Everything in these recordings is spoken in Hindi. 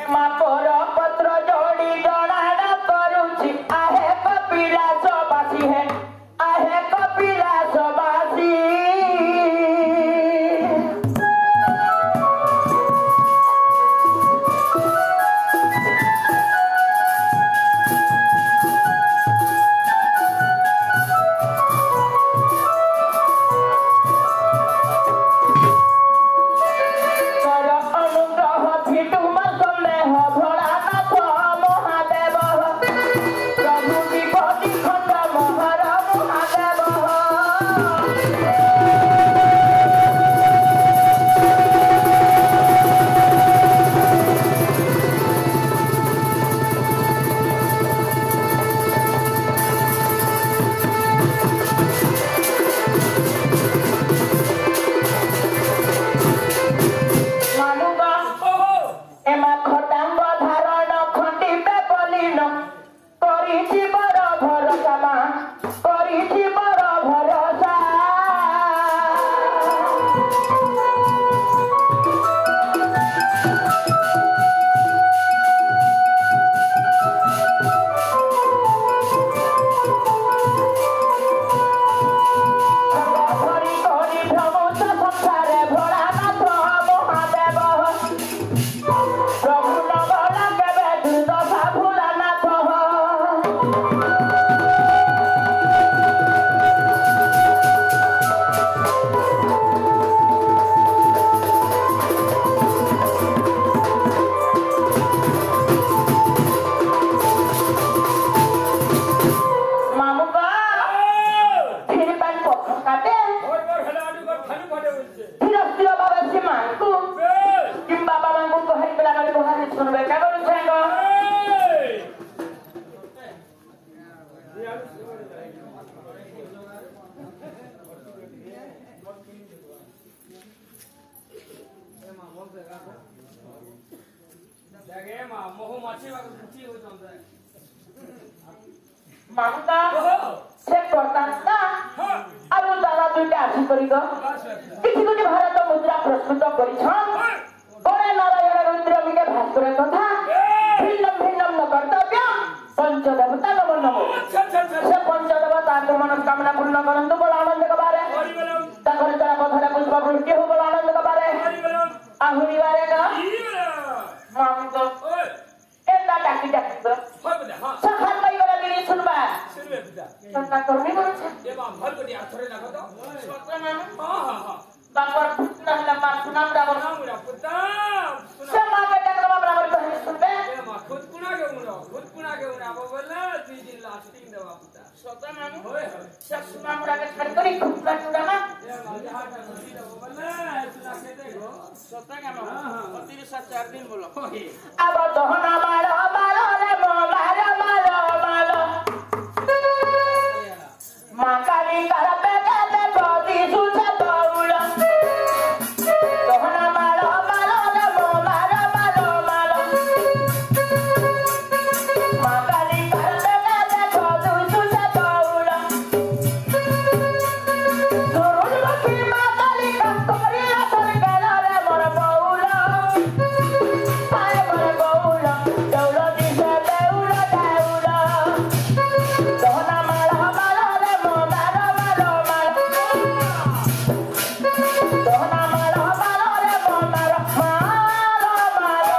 एमा पर पत्र जोड़ी जणाड़ा करूची आहे कपिलास बासी है आहे कपिलास बासी मामका से करता आलू दाना दुईटा आसी करिक किछि कोटी भारत मुद्रा प्रस्तुत करिछन बड़े नारायण रुद्र मिके भास्कर कथा भिन्न भिन्न न कर्तव्य पंच देवता नमो नमो से पंच देवता के मनोकामना पूर्ण करंतु बड़ आनंद के बारे ताकर तरा कथरा पुष्प वृष्टि हो बड़ आनंद के बारे आहुरी बारे का मामका एता टाकी टाकी सखान भाई वाला दिनी सुनबा संता करनी बोल छे ए बा भल बडी आथरे लागो तो सत्य नाम हां हां हां बापर पुतना लम्बा सुनाम रावर नाम पुता से मां के टकरा बराबर कहनी सुनबे ए मां खुद कुना के उना बोला 2 दिन लास्टिंग देवा पुता सत्य नाम होय सब सुनाम रा के छड़ करी खुदला टुडा ना ए मां जहां का खुशी दो बोला सुना के देखो सत्य नाम हां 4 दिन बोलो अब दहना मारो मारो रे मारो मारो मारो मां काली कर पे के गोदी सुचा तौला दहना मारो मारो रे मारो मारो मारो मां काली कर पे के गोदी सुचा तौला सुरुल लखी मां काली का तोरी असर गला रे मोर बौला पाए मोर बौला दौला दिसे देउला देउला दहना मारो मारो रे मारो मारो मारो दहना मारो मारो रे मारो मारो मारो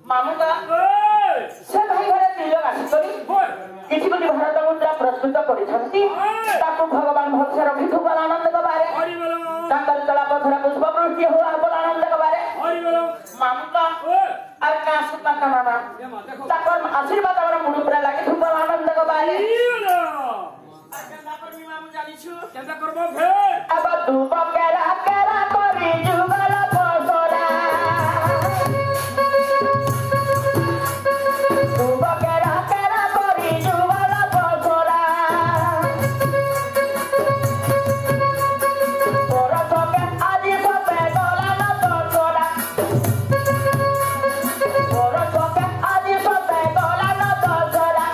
मामुका से भाई घरे तिलक आसी करी किछि कोटी भारत मुद्रा प्रस्तुत करिसंती ताको भगवान भक्ष रखिथु बल आनंद के बारे हरि बोलो कांगल तला पथरा पुष्प वृष्टि हो बल आनंद के बारे हरि बोलो मामुका और का सुता का मामा ये मा देखो आशीर्वाद हमरा मुड़ पर लागे खूब आनंद को बाले केना करबी मामू जानी छु केना करबो फेर अब तू बकेरा केरा करी जुगल बसोरा तू बकेरा केरा करी जुगल बसोरा तोरा सके आदि सपे गला न तोरा तोरा सके आदि सपे गला न तोरा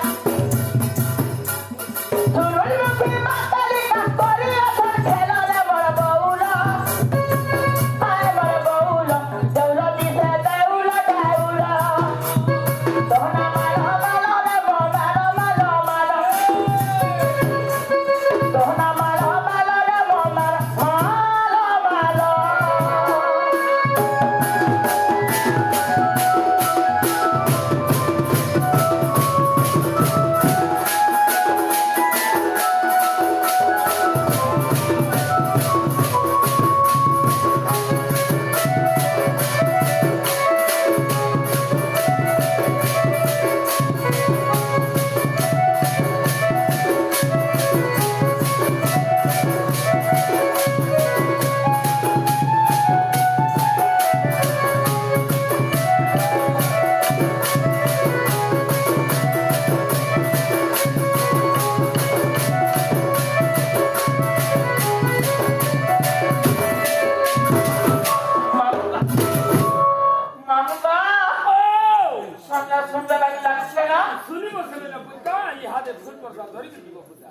सुरुल मुखी माताली का करी असन खेला रे बड़ बउला आय बड़ बउला दौलती से देउला देउला तोना मालो मालो रे मोबालो मालो मालो तोना मालो मालो रे मोबालो मालो मालो मामुका सन्या सुनले लागि लाग्छ न सुनिबो छैन बुझ्दा यी हाते फुल पर्छ धरि दिबो बुझ्दा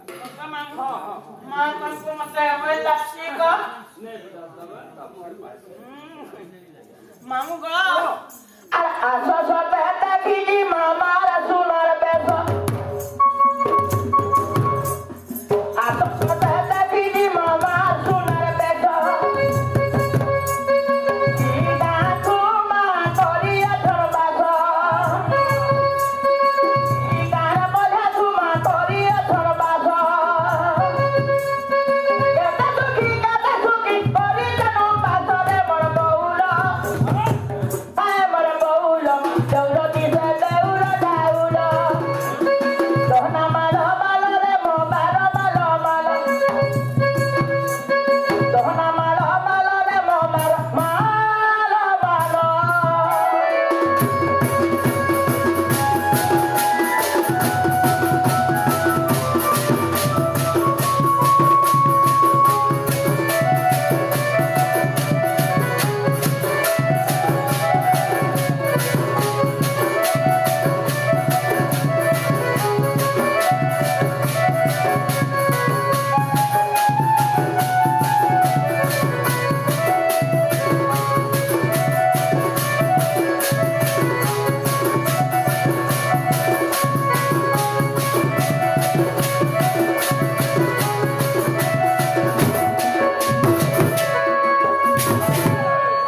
मामु मामुको मतलब हमै लाग्छ क नै बुझ्दा मामुका आसा सते देखिली मामारा सुनार बेसो आसा सते देखिली मामारा सुनार बेसो कीड़ा कुमा तोरिया धरबासो कीड़ा मजा कुमा तोरिया धरबासो केते सुखी करी जनो बासो रे बड़ बउला आय बड़ बउला दौलती से देउला देउला तोना मालो मालो रे मोबालो मालो मालो तोना मालो मालो रे मोबालो मालो मालो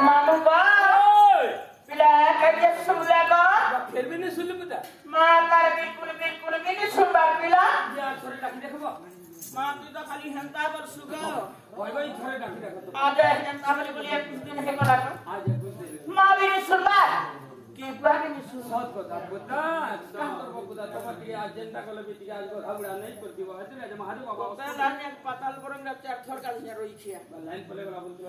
मामुका पिला कहिए सुनले का फेर भी नै सुन्नु बुझ्दा मां तार बिल्कुल बिल्कुल भी नहीं सुनबा पिला या छोरी राखी देखबो मां तू तो खाली हंता पर सुगा भइ भइ छोरी राखी देखबो आज हंता बोली बोली एक दिन है कोला आज बुझ्दै मां भी नहीं सुनबा के बुआ भी नहीं सुन सत কথা बुझ्दा काम करबो बुझ्दा तमति आज जनता कले बिति आज को हाबुडा नै करदिबो हते आज महादेव बाबा तो लाने पताल परंग रे चार थोर का रोई छिया लाइन पले वाला बोलतो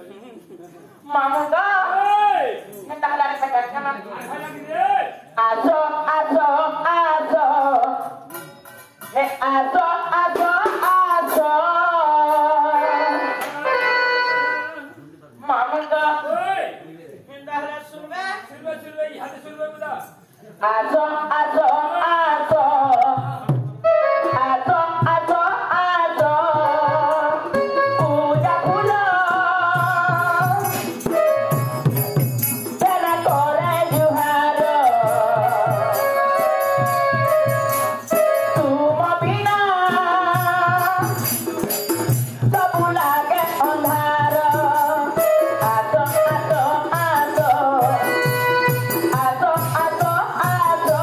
मामुका ओए ने ताला रे पटा खाना आखा लागि रे आजो आजो आजो हे आजो आजो आजो मामुका ओए हिंदा सुनबे सुनबे सुनबे यी हाते सुनबे बुझ्दा आजो आजो आजो आजो आजो आजो पूजा फूलो तेरा तोरे जुहारो तुम बिना सब लागे अंधारो आजो आजो आजो आजो आजो आजो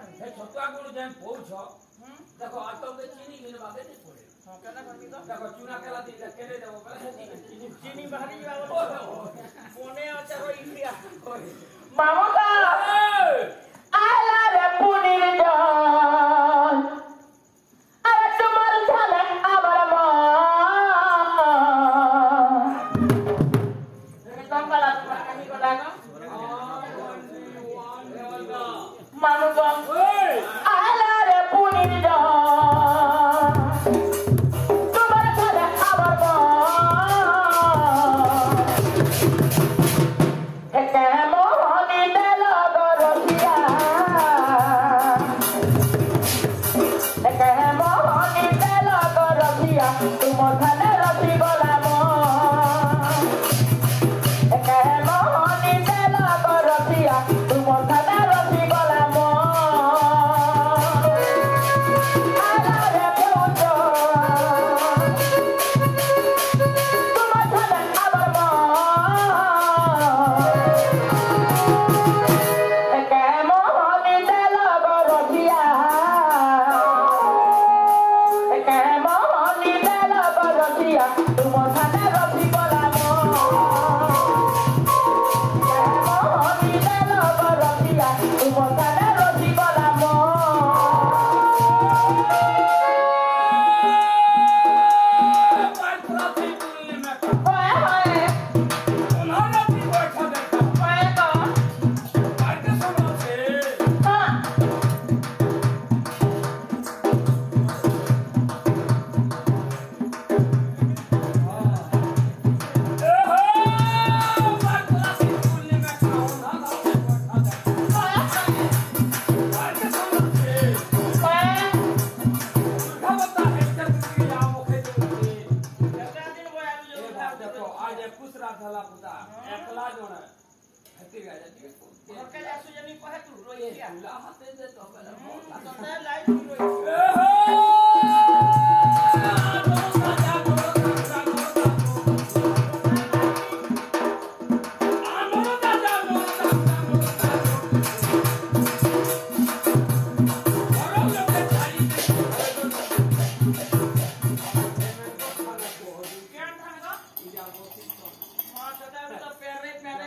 Hey! हे छतुआ गुड़ जेन पौछ देखो आटो के चीनी गिन बागे नहीं पड़े हां केना करबी तो देखो चूना केला दिन केले देबो पहले चीनी बाहरी जाओ कोने अच्छा हो इंडिया मामू का आला रे पुनीर जान अरे तुम्हार झाले आवर एकदम कला तुम्हारा कहीं को लागा मामू का आला रे पुनीर जान तुम्हार झाले आवर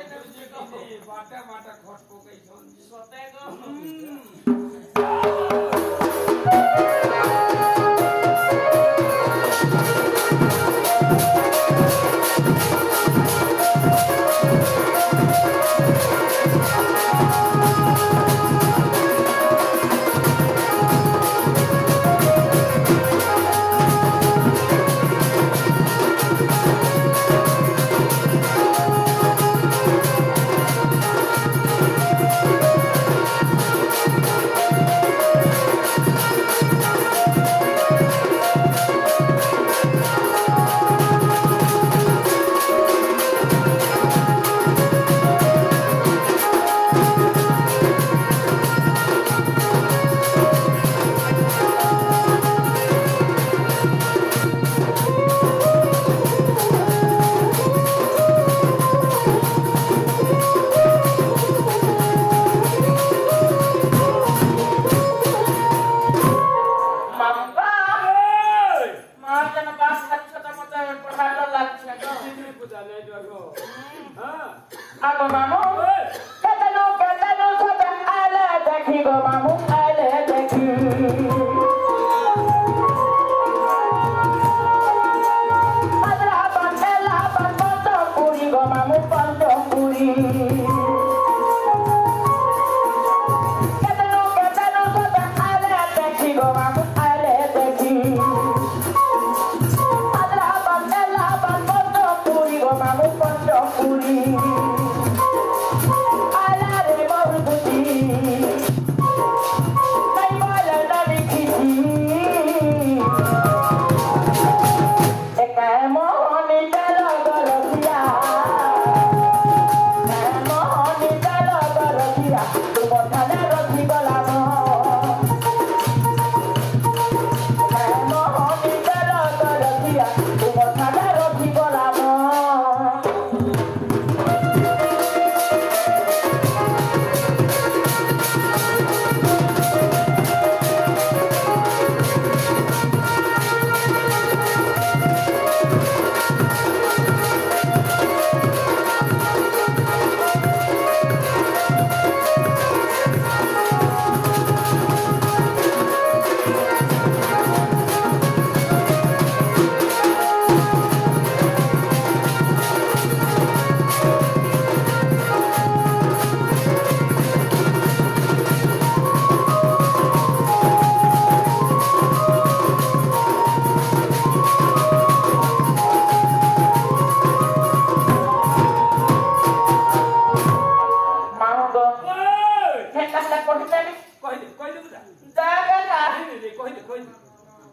बाटा बाटा खट को कई छोन सते गो কই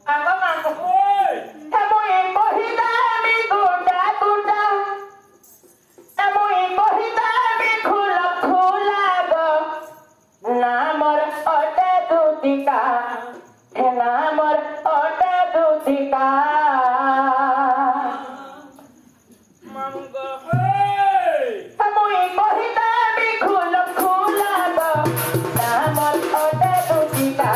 আগো মাগো ওই এমই কহিতা আমি গুটা গুটা এমই কহিতা আমি খুলা খুলা গো নামর অটে দুতিকা হে নামর অটে দুতিকা মামুঙ্গ এই এমই কহিতা আমি খুলা খুলা গো নামর অটে দুতিকা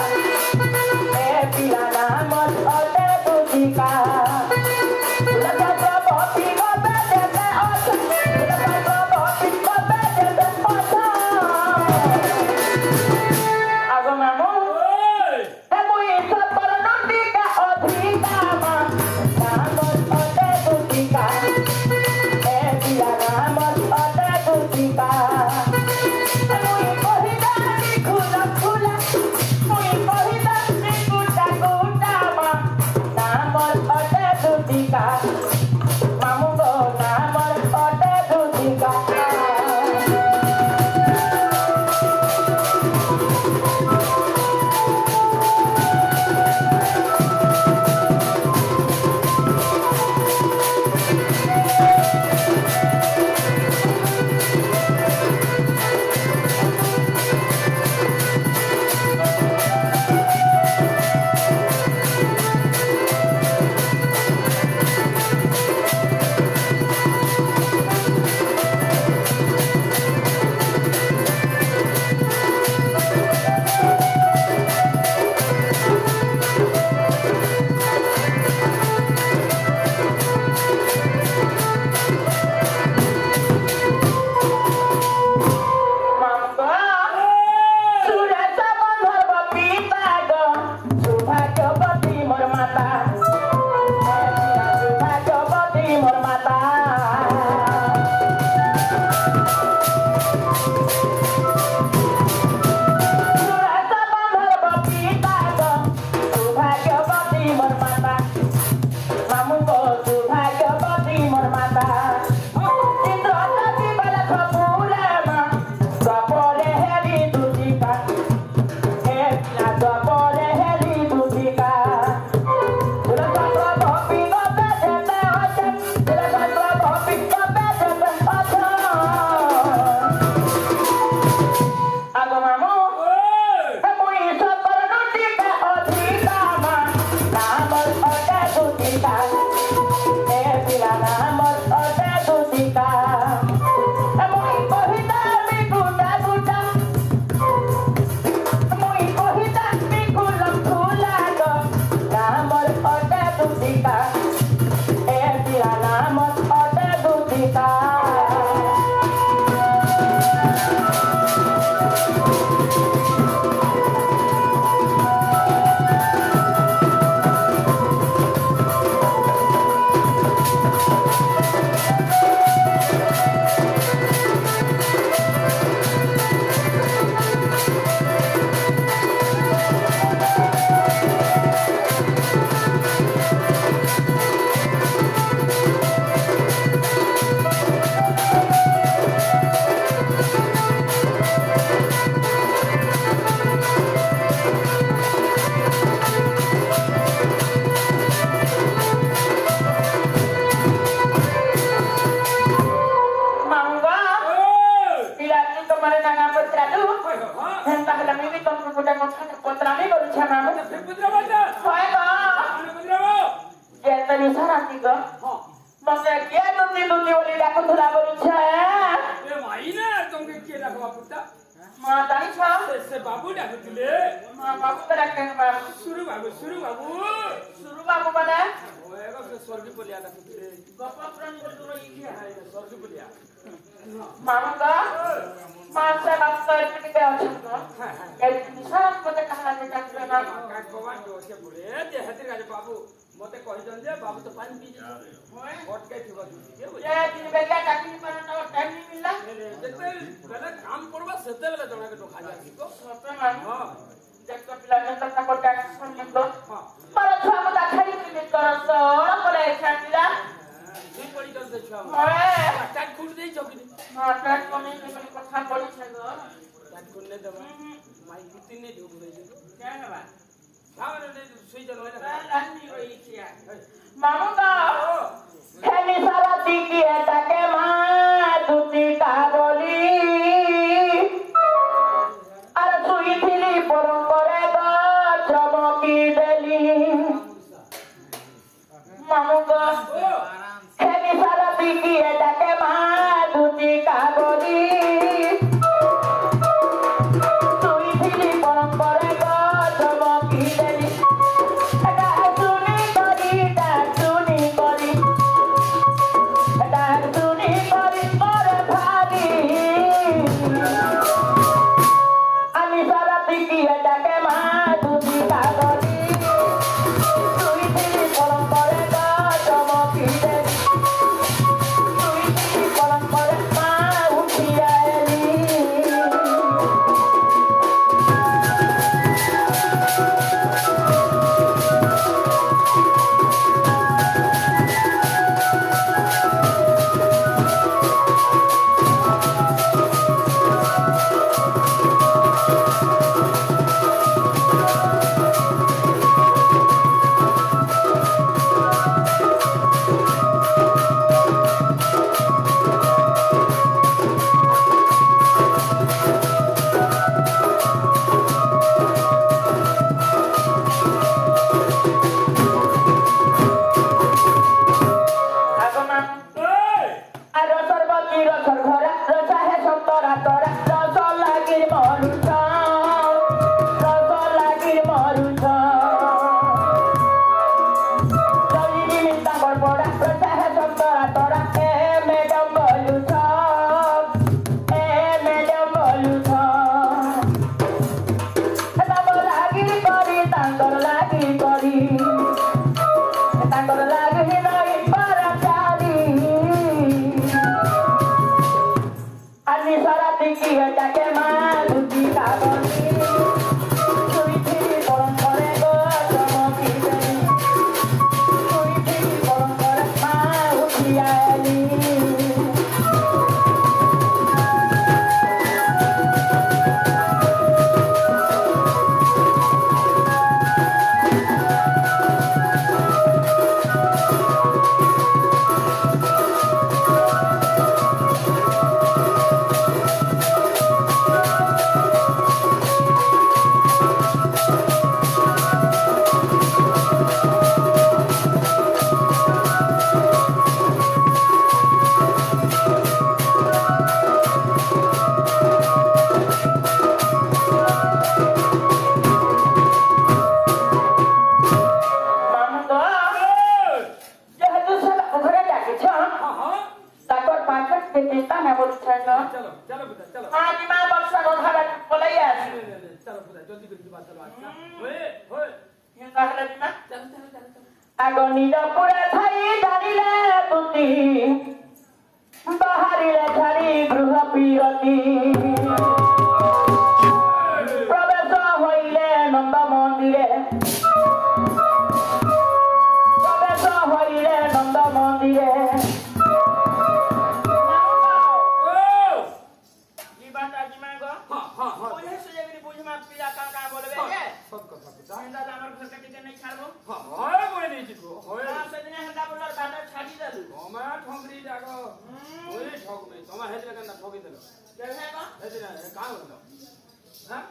এ পিলা নামর অটে দুতিকা আগো মামু ওই এমই সতর নটিকা অধিকা মা নামর অটে দুতিকা এ পিলা নামর অটে দুতিকা এমই কহিতা আমি খুলা খুলা মুই কহিতা আমি গুটা গুটা মা নামর অটে দুতিকা মামু গো নামর অটে দুতিকা মামগো সুরেশ বন্ধব পিতা গো সৌভাগ্যবতী মোর মাতা সৌভাগ্যবতী মোর মাতা সুরেশ বন্ধব পিতা গো সৌভাগ্যবতী মোর মাতা মামু গো সৌভাগ্যবতী মোর মাতা ইন্দ্রজাতি বলে খপুরে মা গপরে হেরি দুতিকা হে পিলা গপরে হেরি দুতিকা সুরচন্দ্র ভপি গপে যেতে হচ্ছে সুরচন্দ্র ভপি গপে যেতে হচ্ছে আগো মামু ওই এমই সতর নটিকা অধিকা মা নামর অটে দুতিকা হে পিলা নামর অটে দুতিকা এমই কহিতা আমি গুটা গুটা এমই কহিতা আমি খুলা খুলা গো নামর অটে দুতিকা হে পিলা নামর অটে দুতিকা মামগো ওই ପିଲାଟି ତମର ନାଙ୍ଗା ପତ୍ରାଲୁ কই হ্যাঁ ହେନ୍ତା ହେଲେ ମୁଇଁ ବି ତମକୁ ଗୋଟେ କଥା ପତ୍ରାମି କରୁଛେ ମାମୁ ফিপুদ্রা বাজা ହଏ ଗো আনে বুদ্রাবো ଯେତେ ନିଶା ରାତି ଗো হ্যাঁ ମତେ କିଏ ଦୁତି ଦୁତି ବୋଲି ଡାକୁଥିଲା କରୁଛେ এ মাইনে তোমাকে কে রাখবা পুত্তা ମା ଜାଣିଛ সে বাবু ডাকুছিলে ମା ବାବୁ ତ ଡାକେ ବାବୁ শুরু বাবু ସୁରୁ ବାବୁ ମାନେ ওই এগো স্বর্গী পলিয়া ডাকুছিলে ଗପ ପ୍ରାଣୀ ତୋର ଇଏ স্বর্গী পলিয়া ମାମୁ ଗো ମା ସେ ବାବୁ ତ ଏଠି ଟିକେ ଅଛନ୍ତି ଗো হ্যাঁ হ্যাঁ ଏ ନିଶା ରାତି ମତେ କାହା ଲାଗି ଡାକୁଥିଲେ ନା কাক বাবা দোষে পড়ে যে হাতির কাছে বাবু মতে কইজন যে বাবু তো পানি পিছে অটকাই থিবা দিছে ଏ ଦିନ ବେলা ଡାକିନି ମାନେ ତ ଟାଇମ୍ ମିଳିଲା যেতে বেলে কাম করবা সেতে বেলে জনাকে তো খাজা দিকো ସତ ମାମୁ হ্যাঁ দেখো ପିଲା ଯେତେ ତାଙ୍କ ଡାକି ଶୁଣିବ হ্যাঁ ମୋର ଛୁଆକୁ ଦେଖାଇ ଦିନେ ତୋର ସୋଳ ପରେ ଛାଡ଼ିଲା তুই পড়ি চলতে ছুয়া হয়ে কাট খুঁড় দেই চকিনি মাটা কোনি কোনি কথা বলিছে গো কাট খুঁড়লে দেবা মাই কিতিনে ঢুক দেই কেন বা সামনে सुई चलो है ना रानी रही किया मामुंगा खेली सारा दिखी है ताके माँ दूती का बोली अरे सुई थीली परम करेगा चमकी देली मामुंगा खेली सारा दिखी है ताके माँ दूती का बोली सुई थीली परम करेगा चमकी देली Agonida pura thai dalile tuti baharile thari gruha pirati prabesha hoile nanda mandire prabesha hoile nanda mandire जीवाता जीमा गो हां बोले सुजेगरी बुझमा पीला का बोलबे के सब কথা বুঝা हिंदा हमर घर के किचन नहीं छाड़बो হয় বই নেই জিতবো হয় हां সেদিন हिंदा बोलर बाटा छाड़ी देलु তোমা ঠংরি জাগো ওই ঠক নাই তোমা হেদরে কেন ঠকি দিল कैसे बा হেদরে কাম হলো হ্যাঁ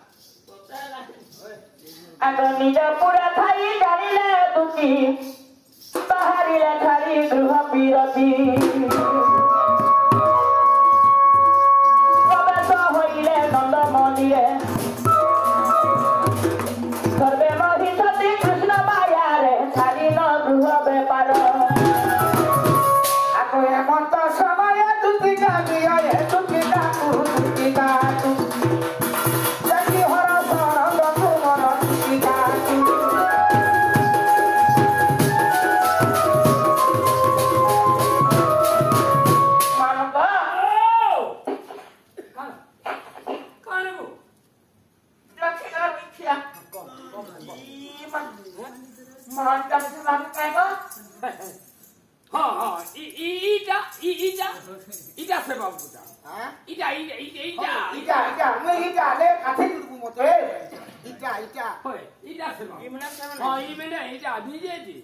Agonida pura thai dalile tuti baharile thari gruha pirati prabesha hoile nanda mandire sarve mahi sati krishna maya re thari na gruha bepar ako hemanta samaya tuti ka diya re tuti ka tu jati hara saranga tu mana tuti ka tu mananga কানে গো रखिया रखिया কম जीमा मान का नाम काय गो হ্যাঁ হ্যাঁ ইটা সে বাবু বুঝা हां ইটা इजा मैं इजा ले काथे को मते ইটা ইটা হয় ইটা সেবা ইমনা সেবা হ্যাঁ ইমেনে ইটা ভিজেছি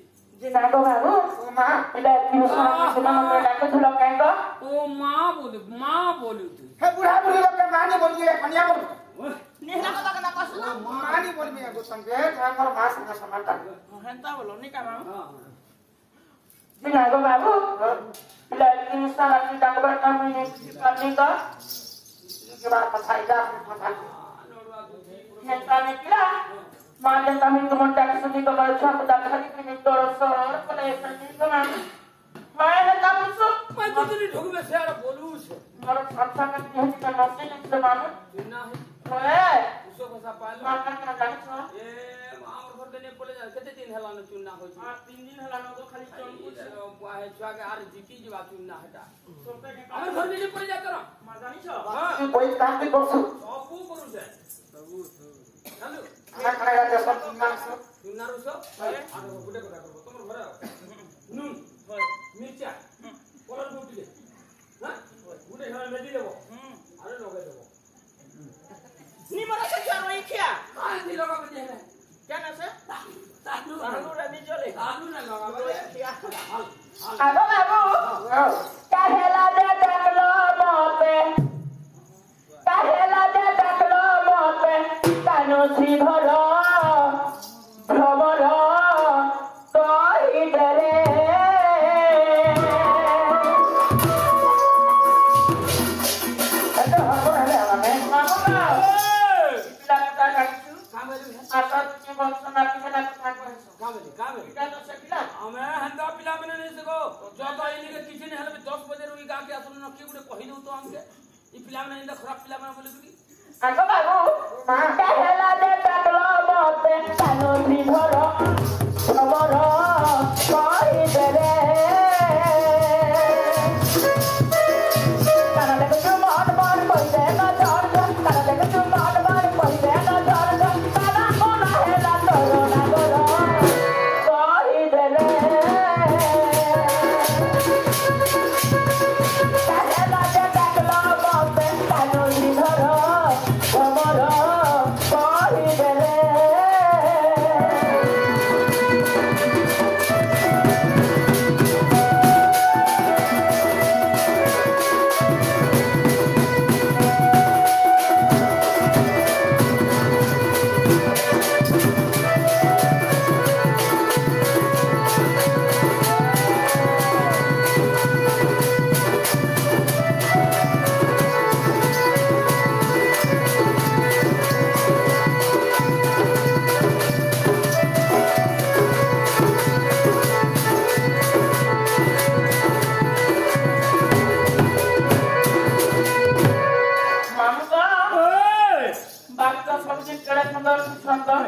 যে নাগো বাবু ও মা এটা কি সমস্যা মনে ডাকুছিল কেন ও মা বলু তুই হে বুড়া বুড়ি লোক মানি বলি পানিয়া বল ওহ, নেহলা কথা না কস মানি বলবি আগো সঙ্গে আমার মা সঙ্গে সমানটা হেনতা বলো নি কামা হ্যাঁ যে নাগো বাবু এটা কি সমস্যা ডাকবার কামে পানি তো কি বাত ফায়দা কথা Hentai kira, mana kami kemudian sini kembali suatu dan hari ini dorong pada ini kemana? Mana kamu su? मैं तो तेरी ढोक में से आ रहा बोलूं से Kalau sampai kan dia kita nasi ni kita mana? चुनना है Boleh. उसको फंसा पालो Makan kena jadi semua. ये आम घर देने पड़े जा कितने दिन हला न चुनना हो जी 3 दिन हला नको खाली चल कुछ है छुआ के आर जीती जी बात चुनना हटा सोपे के आम घर देने पड़े जा करो मजानी छ हां Koi kami bosu. सबू करू से सबू चलो Anak kena jadi semua nasi. चुनना रुसो आरे गुडे कथा करबो तुम घर नुन मिर्चा कलर गुटी दे हां गुडे घर में दे देबो आरे लगे देबो नी मरा से क्या रोई क्या हां दी लगा के दे क्या ना से तालू तालू रे नी चले तालू ना लगा रोई क्या हाल Aku babu. Kahela dia daklo mope. Kahela dia daklo mope. Kanu si bhoro. Bhomoro. Koi dere. Aduh, aku ada apa nih? Mama kau. Kita kita kasih. कामेली Asal cuma senapis senapis aku. कामेली Kita tu sekilas. हमें हंदा पिला मैंने नहीं सको जो तो इन्हीं के किचन है हमें 10 बजे रुई गा के असुन न के गुडे कहि दो तो हमके ई पिला मैंने इंदा खराब पिला मैंने बोले कि Aku baru, kahela de taklo mote, kanu si bhoro, bhomoro, koi dere. Kana leke chuman bar koi de na jarga, kana leke chuman bar koi de na jarga, kana ona hela toro na goro, koi dere. Kahela de taklo mote, kanu si bhoro. Bhomoro, koi dere. Mangga, bagga sabji kare sundar sundar.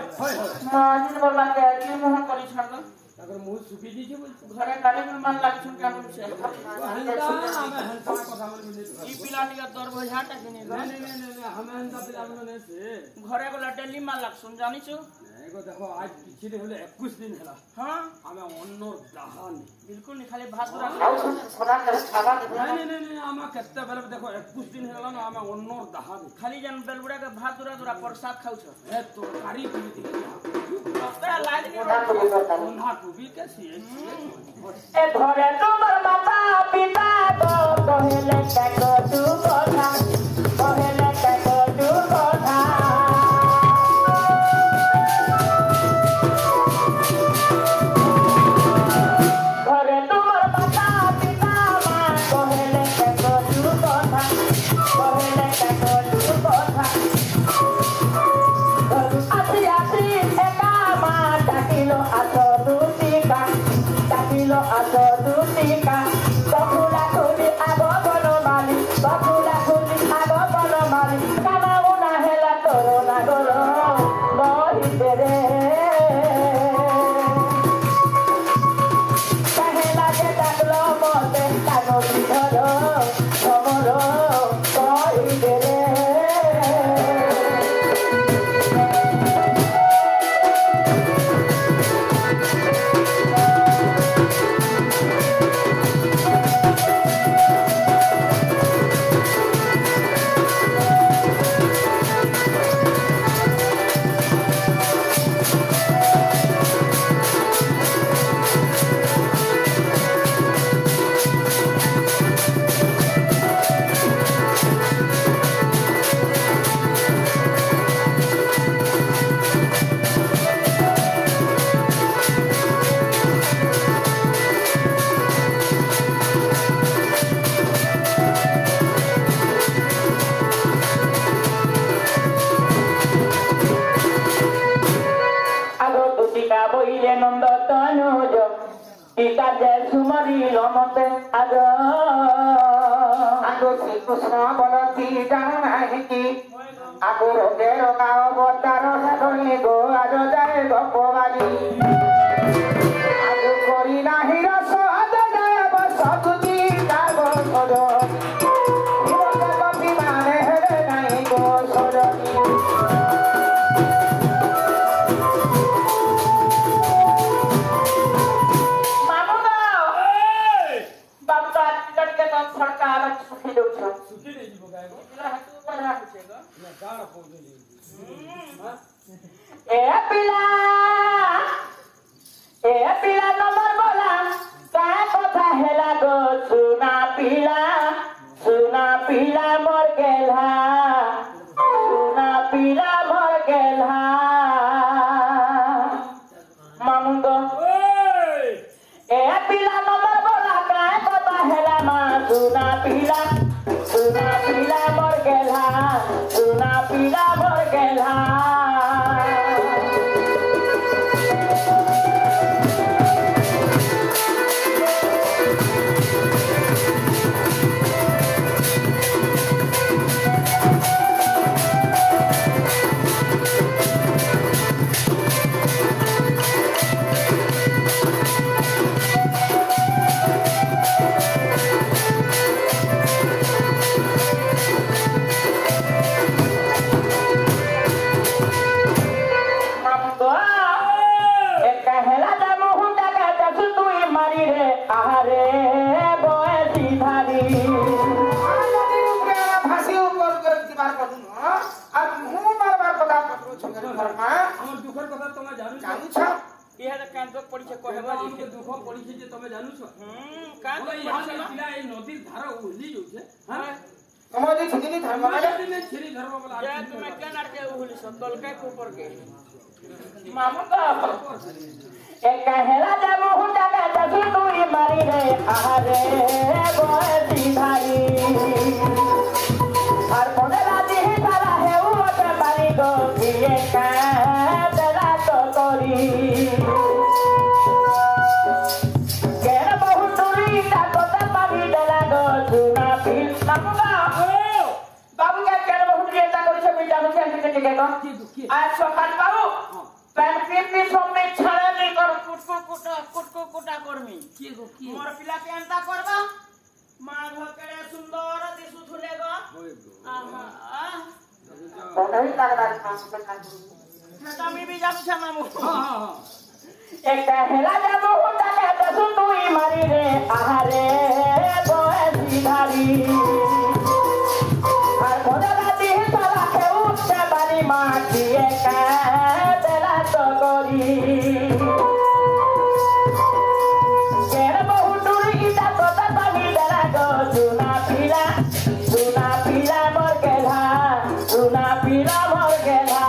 Majin bola ke aki mohan kari sundar. अगर मुंह सुखी दीजिए बोल Ghare kare bin man lagi sun kamu se. हंदा हमें हंदा को सामने में ई पिलानी का दर बजाटा कि नहीं नहीं हमें हंदा पिला मैंने से घरे को डेली माल लाग सुन जानी छु एगो देखो आज पिछले होले 21 दिन हला हां हमें अन्नर दहान बिल्कुल नहीं खाली भात पूरा Kau sun kena kare khaba de. नहीं हमें कितना पहले देखो 21 दिन हला ना हमें अन्नर दहान खाली जन बेलबुड़ा के भात पूरा प्रसाद खाउ छ ए तो कारी पी दी ओकरा लाज नहीं Mudah tu betul tadi. उन्हा को भी कैसी है E ghare tumar mata pita go kohele kako tu kotha, kohele kako tu kotha. Ghare tumar mata pita ma kohele kako tu kotha, kohele kako tu kotha. Ati ati eka ma dakilo aso dutika, dakilo aso dutika. Bakula kuli abo bono mali, bakula kuli abo bono mali. বইলে নন্দ তনুজ কি কাজে সুমরিল মতে আজ আগ শ্রীকৃষ্ণ বলতি জানো নাই কি আগু রোগের গাও বতার সাধনি গো আজ যায় গপবাজি আগু করি নাহি রস আজ যায় বসুজি কাগ সজ হিরকে কপি মানে হেরে নাই গো সজনি सरकार सुखी दो सुखी नहीं जीवो गाय को गाड़ पहुंचे ए पिला नंबर बोला का कथा हेला गो सुना पिला मोर गेला सुना पिला मोर गेला मामुंगो ए पिला नंबर बोला का कथा हेला मा सुना पिला मोर गेला सुना पिला मोर गेला आज सकाल बाबू पैंपी सोमे छाड़े नहीं कर कुटको कुटा करमी मोर पिला के अंता करबा मां घकेड़े सुंदर दिसु थुलेगो आहा नहीं लगदा तमी भी जानु छ मामू हां एक कहला जाबो होता के दसु तुई मारी रे आहारे बोए धारी हर भोला दी साला के उठे बारी माटी का तेरा तो गोरी केर बहु दूर इता तो तबी तेरा गो सुना पीला मोर गेला सुना पीला मोर गेला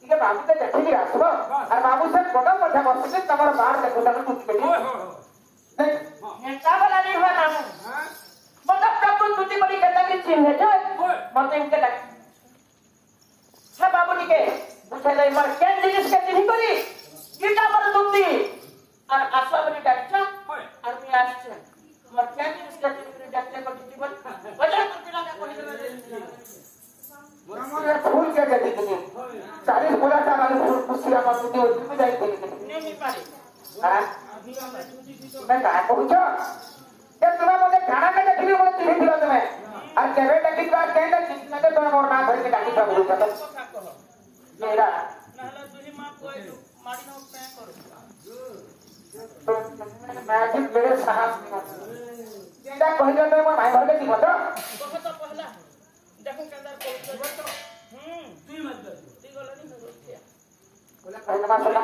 ଟିକେ ବାବୁକେ ଦେଖିକି ଆସିବ ଆର ବାବୁ ସେ ବଡ଼ ମଧ୍ୟ ବସିକି ତମର ବାହାର ଦେଖୁଥାନ୍ତୁ ତୁତି नेता वाला नहीं हुआ नाम मतलब प्रभु तुझे बड़ी कहता कि चिन्ह है जो मत इनके लग ना बाबू जी के पूछे ले मर क्या जिनिस के चिन्ह करी कितना मर तुती और आशा बड़ी डॉक्टर और मैं आश्चर्य मर क्या जिनिस के चिन्ह करी डॉक्टर को तुती बोल वजह तुती लगा कोई हमरे फूल के जदी के 40 बोला था वाले फूल कुसिया पर तुती होती में जाई नहीं पारी हां मैं कहा पहुंचो जब तुम्हें मुझे खाना का देखी मुझे तीन दिला तुम्हें और केवे टकी का कहना कितना तो तुम और ना भर के टकी का बोल सकते मेरा नहला तुझे मां कोई मारी ना पे करो मैजिक मेरे साहब जेदा कहि दे मैं भाई भर के दी मत तो पहला देखो कंदर को तू मत कर ती गला नहीं हो क्या बोला कहना मत सुना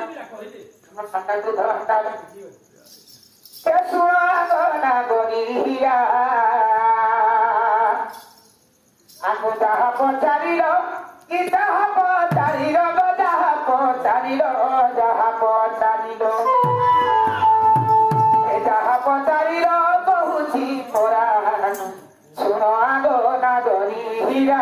हम संता तो धर हटा ले के सुना गना गोरिया आगो जहा पचारिलो कि जहा पचारिलो जहा पचारिलो जहा पचारिलो ए जहा पचारिलो बहुची पुराण सुनो आगो ना गोरिया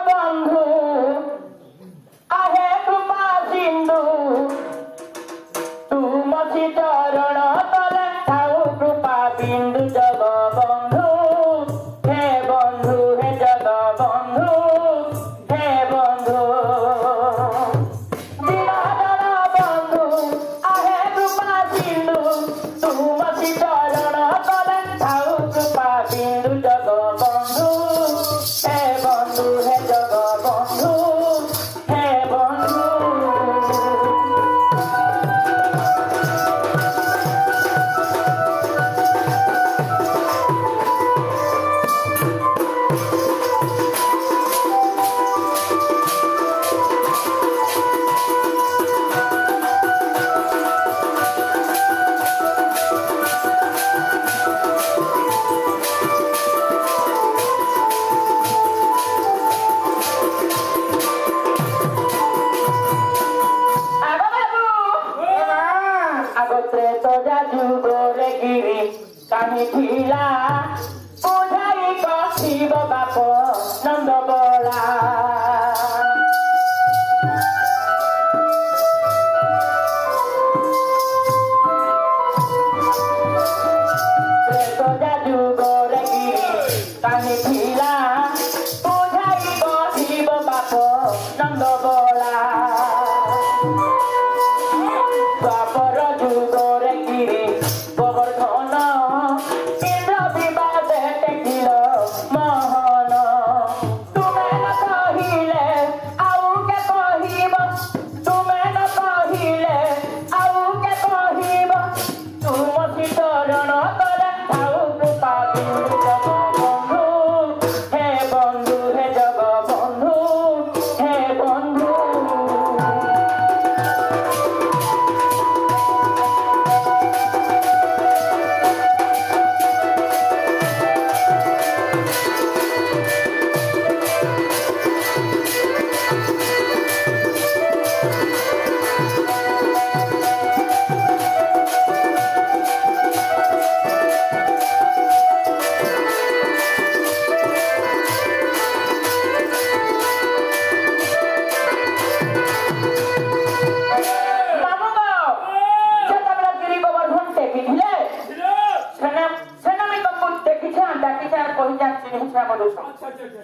बंधु आहे कृपा सिंधु तू मत জগবন্ধু হে বন্ধু হে জগবন্ধু হে বন্ধু দিনদার বন্ধু আহে কৃপা সিন্ধু তুমসি চরণ তলে থাউ কৃপা সিন্ধু জগবন্ধু হে বন্ধু হে জগবন্ধু হে বন্ধু কাহি ଥିଲା ବୁଝାଇ କସିବ ବାପ ନନ୍ଦ ବଳା ତ୍ରେତୟା ଯୁଗରେ ଗିରି କାହି ଥିଲା ବୁଝାଇ କସିବ ବାପ ନନ୍ଦ ବଳା ଦ୍ୱାପର ଯୁଗରେ ଗିରି ଗୋବର୍ଦ୍ଧନ ଇନ୍ଦ୍ର ବିବାଦେ ଟେକିଲ ମୋହନ ତୁମେ ନ କହିଲେ ଆଉ କେ କହିବ ତୁମେ ନ କହିଲେ ଆଉ କେ କହିବ ତୁମସି ଚରଣ ତଳେ ଥାଉ କୃପା ବିନ୍ଦୁ ଜଗବନ୍ଧୁ ହେ ବନ୍ଧୁ ହେ ଜଗବନ୍ଧୁ ହେ ବନ୍ଧୁ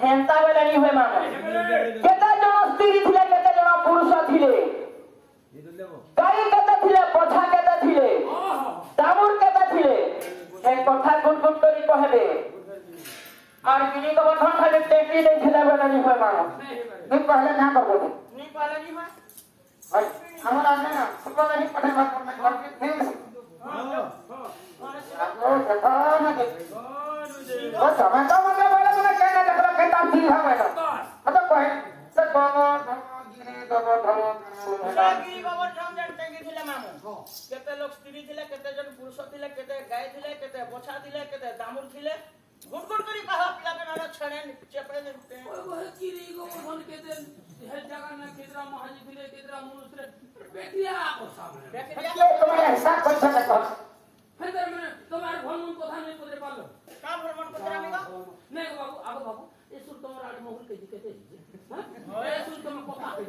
ହେନ୍ତା ବେଲେ ନି ହୁଏ ମାମା କେତେ ଜଣ ସ୍ତ୍ରୀ ଥିଲେ କେତେ ଜଣ ପୁରୁଷ ଥିଲେ ଗାଈ କେତେ ଥିଲେ ପଛା କେତେ ଥିଲେ ଦାମୁର କେତେ ଥିଲେ ସେ କଥା ଗୁଟ ଗୁଟ କରି କହିବେ আর গিরি গোবর্ধন খালি টেকি ଦେଇଥିଲେ ବେଲେ ନି ହୁଏ ମାମା ନି କହିଲେ ନା করবো নি କହିଲେ নি ହୁଏ ଆମର ଆନେ ନା ସୁପ ନାହିଁ ପଠେଇବା କରନା କରକେ ଠିକ ओ समय तो मतलब बोले तुमने कहना देखलो कहता ठीक है बेटा मतलब कहे से गिरी गोबर्धन टेंगी थिले मामू केते लोग स्त्री थिले केते जन पुरुष थिले केते गाय थिले केते बछा थिले केते दामुर थिले गुड गुड करी कहा पिला के नाना छणे चेपे देते ओ गिरी गोबर्धन केते हे जगह ना केतरा महाजी थिले केतरा मुनुष थिले बेटिया को सामने बेटिया तुम्हारे हिसाब कैसे देखो फिर मैंने तुम्हारे भ्रमण कथा नहीं पदरे पालो का भ्रमण कथा में नहीं बाबू आगो बाबू ए सुर तुम्हारा आठ मोहर के दिक्कत है हां ए सुर तुम कथा के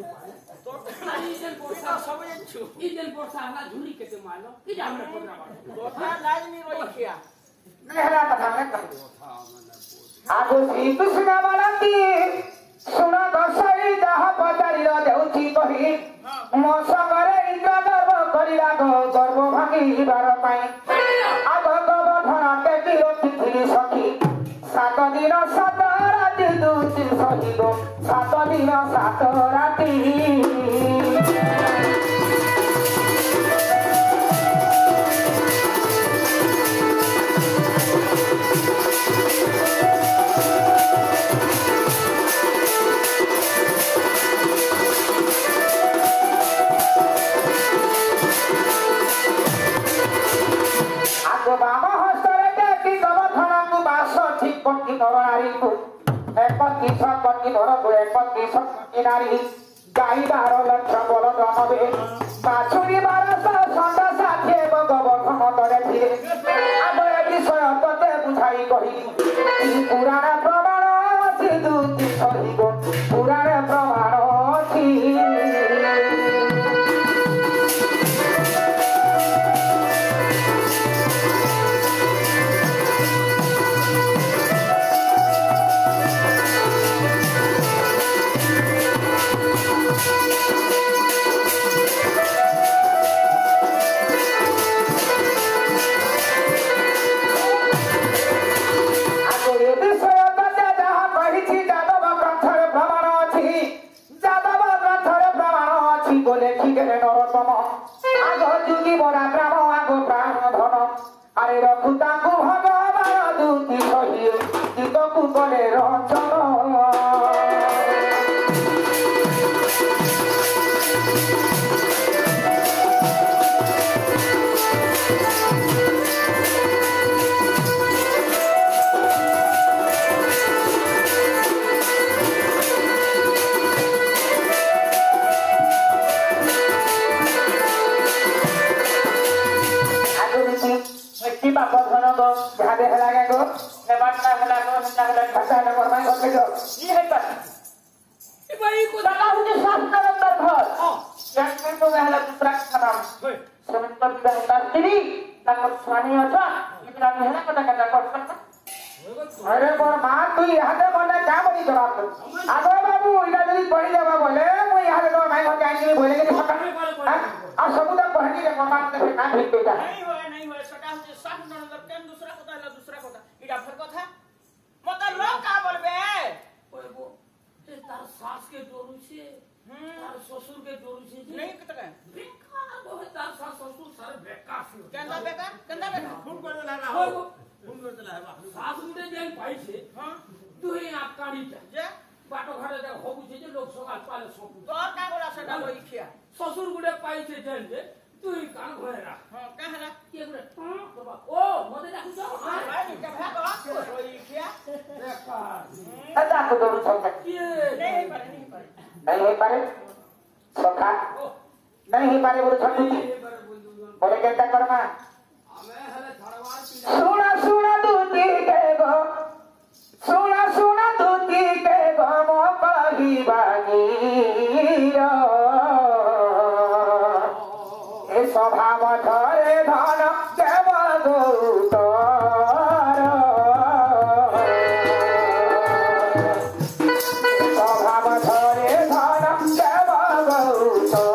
तो खाली जन पोसा सब छु ई जन पोसा हला झुरी केते मारलो ई जा हमरे पदरा मारो कथा लाज नहीं रही किया नहीं हला कथा में कह आगो श्री कृष्ण बालती सुना गसई दाह पचारिलो देउची कहि मो संगरे इंद्र गर्व करिला गर्व भांगी बार पाई आगो गोबर्धन टेकी रखिथिली सखी 7 दिन 7 राति दुति सहिलो 7 दिन 7 राति बाबा हस्तरे टेकी गोबर्धन को बास ठीक कोटी नरारी को 31 कोटी नर को 31 कोटी नारी गाई 12 लक्ष बलद नबे बाछुरी 1200 संडा साथे गोबर्धन तरे थिले अब ए विषय तते बुझाई कहि पुराण प्रमाण अछि दुति सहिगो पुराण प्रमाण अछि তু কলে রচন ঝাড়ে হেলা গো নেবাটা হেলা গো হেলা হেলা ভাষা না মরমাই ঘরে গো ই হে পারে এ ভাই কো দাদা হুজে সাফ করন্দার ঘর ও একদিন তো হেলা দুসরা খানাম হই সমন্ত বিবাহ তার স্ত্রী তার স্বামী আছে ইতরা হেলা কথা কথা করছ अरे मोर मां तू यहाँ मने क्या बनी जवाब दे आगो बाबू इला जदी पढ़ी जावा बोले मु यहाँ तो माई घर जाई बोले के सका आ सब तक पढ़ी ले मोर मां से ना भेट देता नहीं होए सटा হুজে সাফ নরন্দর কেন দুসরা কথা হেলা দুসরা কথা ইডা ফের কথা মত লোক কা বলবে ওই গো এ তার শাস কে ডরুছে তার শ্বশুর কে ডরুছে नहीं कत का বেকার বহে তার শাস শ্বশুর সারে বেকার ছিল কেন্দা বেকা ফোন করে লাগা ওই গো ফোন করতে লাগা শাস মুটে যাই পাইছে हां দুই আকাড়িটা যে বাটো ঘরে যা হবুছে যে লোক সকাল পালে সব তোর কা গোলা সেটা বই খিয়া শ্বশুর গুড়ে পাইছে জান যে তুই কান ঘরে রাখ हां का हला কে গুড়ে বাবা ও মতে ডাকুছ भाई निका भागो बई খিয়া বেকার अदा को दौड़ सकता কে नहीं पारे नहीं है पारे सखा ও नहीं है पारे बोले छोटू जी এবারে বন্ধু बोले केता करमा আমি হলে ছাড়বার পিলা सुना सुना दूती के गो सुना सुना दूती के गो मो कही बानी ए स्वभाव धरे धन देव गौतर स्वभाव धरे धन देव गौतर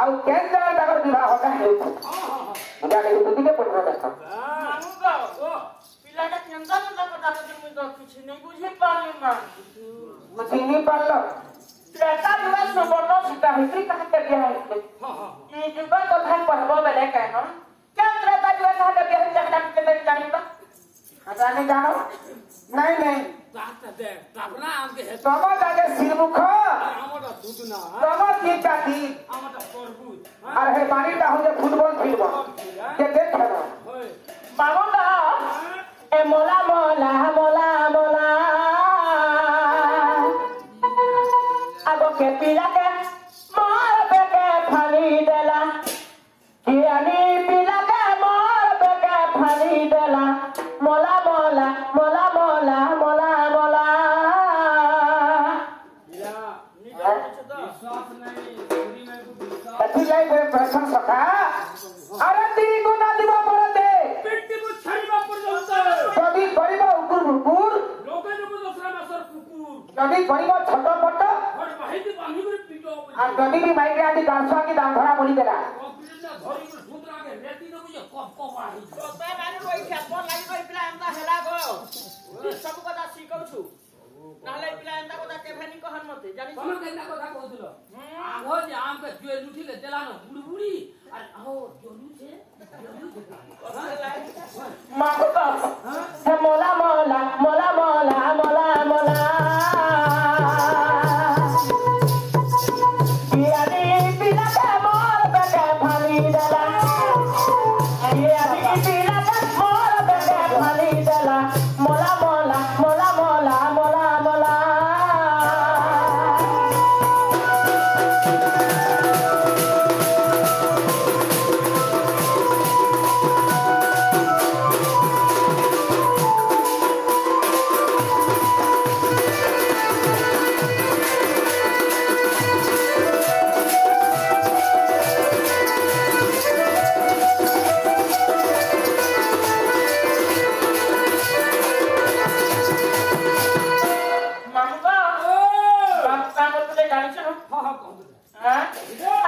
ଆଉ କେନ୍ ଜାଗା ତାଙ୍କର ବିବାହ ହକା ହେଉଛି ବୁଝା ଲାଗି ଦୁଦିକେ ପଡ଼ିବ ଦେଖ ପିଲାଟା କେନ୍ତା କେନ୍ତା କଥା କହୁଛି ମୁଇଁ ତ କିଛି ନେଇ ବୁଝି ପାରିଲି ନା ବୁଝିନି ପାରିଲ ତ୍ରେତା ଯୁଗ ସୁବର୍ଣ୍ଣ ସୀତା ହେଇକି କାହାକେ ବିହା ହେଇଥିଲେ ଇ ଯୁଗ କଥା କହିବ ବେଲେ କେନ କେନ୍ ତ୍ରେତା ଯୁଗ କାହାକେ ବିହା ହେଇଛି ଜାଣିବା କେତେ ଜାଣିବା ଜାଣି ଜାଣ ନାଇଁ ନାଇଁ তাপনা আমকে হে ତମ ଜାଗେ ଶ୍ରୀମୁଖ আমটা দুধ না ତମ କି ଜାତି আমটা তরবুজ আর হে পানিটা হচ্ছে ফুটবল ফিল্ম যে দেখেন হই মামুদা এ মোলা মোলা মোলা মোলা আগকে পিলাকে মার বেকে ফালি দেলা কিয়ানি পিলাকে মার বেকে ফালি দেলা মোলা মোলা মোলা মোলা মোলা মোলা ইয়া বিশ্বাস নাই চুরি নাই কো বিশ্বাস ସେଥିଲାଗି ଗୋଟେ ପ୍ରଶ୍ନ ସଖା ଆରେ ତିନି ଗୁଣା দিব ପଡ଼ତେ পেটে কো ছাড়িবা পর্যন্ত ଯଦି କରିବ ଉକୁର ମୁକୁର লোকে লোক দশরা মাসর কুকুর ଯଦି କରିବ ଛୋଟ ପଟ ঘর বাহিতে বান্ধি করে পিটো আর ଯଦି ବି ମାଇକେ ଆଜି ଦାସ କି ଦାନ୍ଧରା ବୋଲିଦେଲା কম্পিউটার না ধরি করে সূত্র আগে রেতি দেবো যে কপ কপ আহি তোতে মানে রই খেপ লাগি কই পিলা এন্তা হেলা গো সব কথা শিখাউছু নালে পিলা এন্তা কথা কেভেনি কহন মতে জানি তুমি কেনা কথা কହୁছিল আগ যে আমকে मांगो हे मोला मोला मोला मोला मोला मोला यानी बिना के मोर बेटे भाली दला यानी बिना के मोर बेटे भाली दला मोला मोला मोला मोला मोला मोला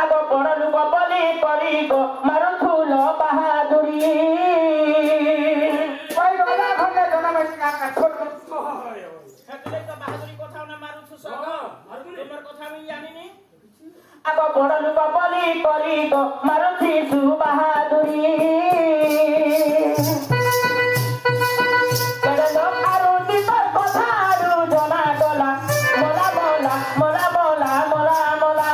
आगो बड़ लुक बलि करी गो मारुथुल बाहादुरी कोई गला खंडे जना में का छोट हेतले तो बाहादुरी कोठाव ना मारुथु सब तुमर कोठा में जानिनी आगो बड़ लुक बलि करी गो मारुथि सु बाहादुरी केडे लो आरुति तर कोठारु जना गला मोला मोला मोला मोला मोला मोला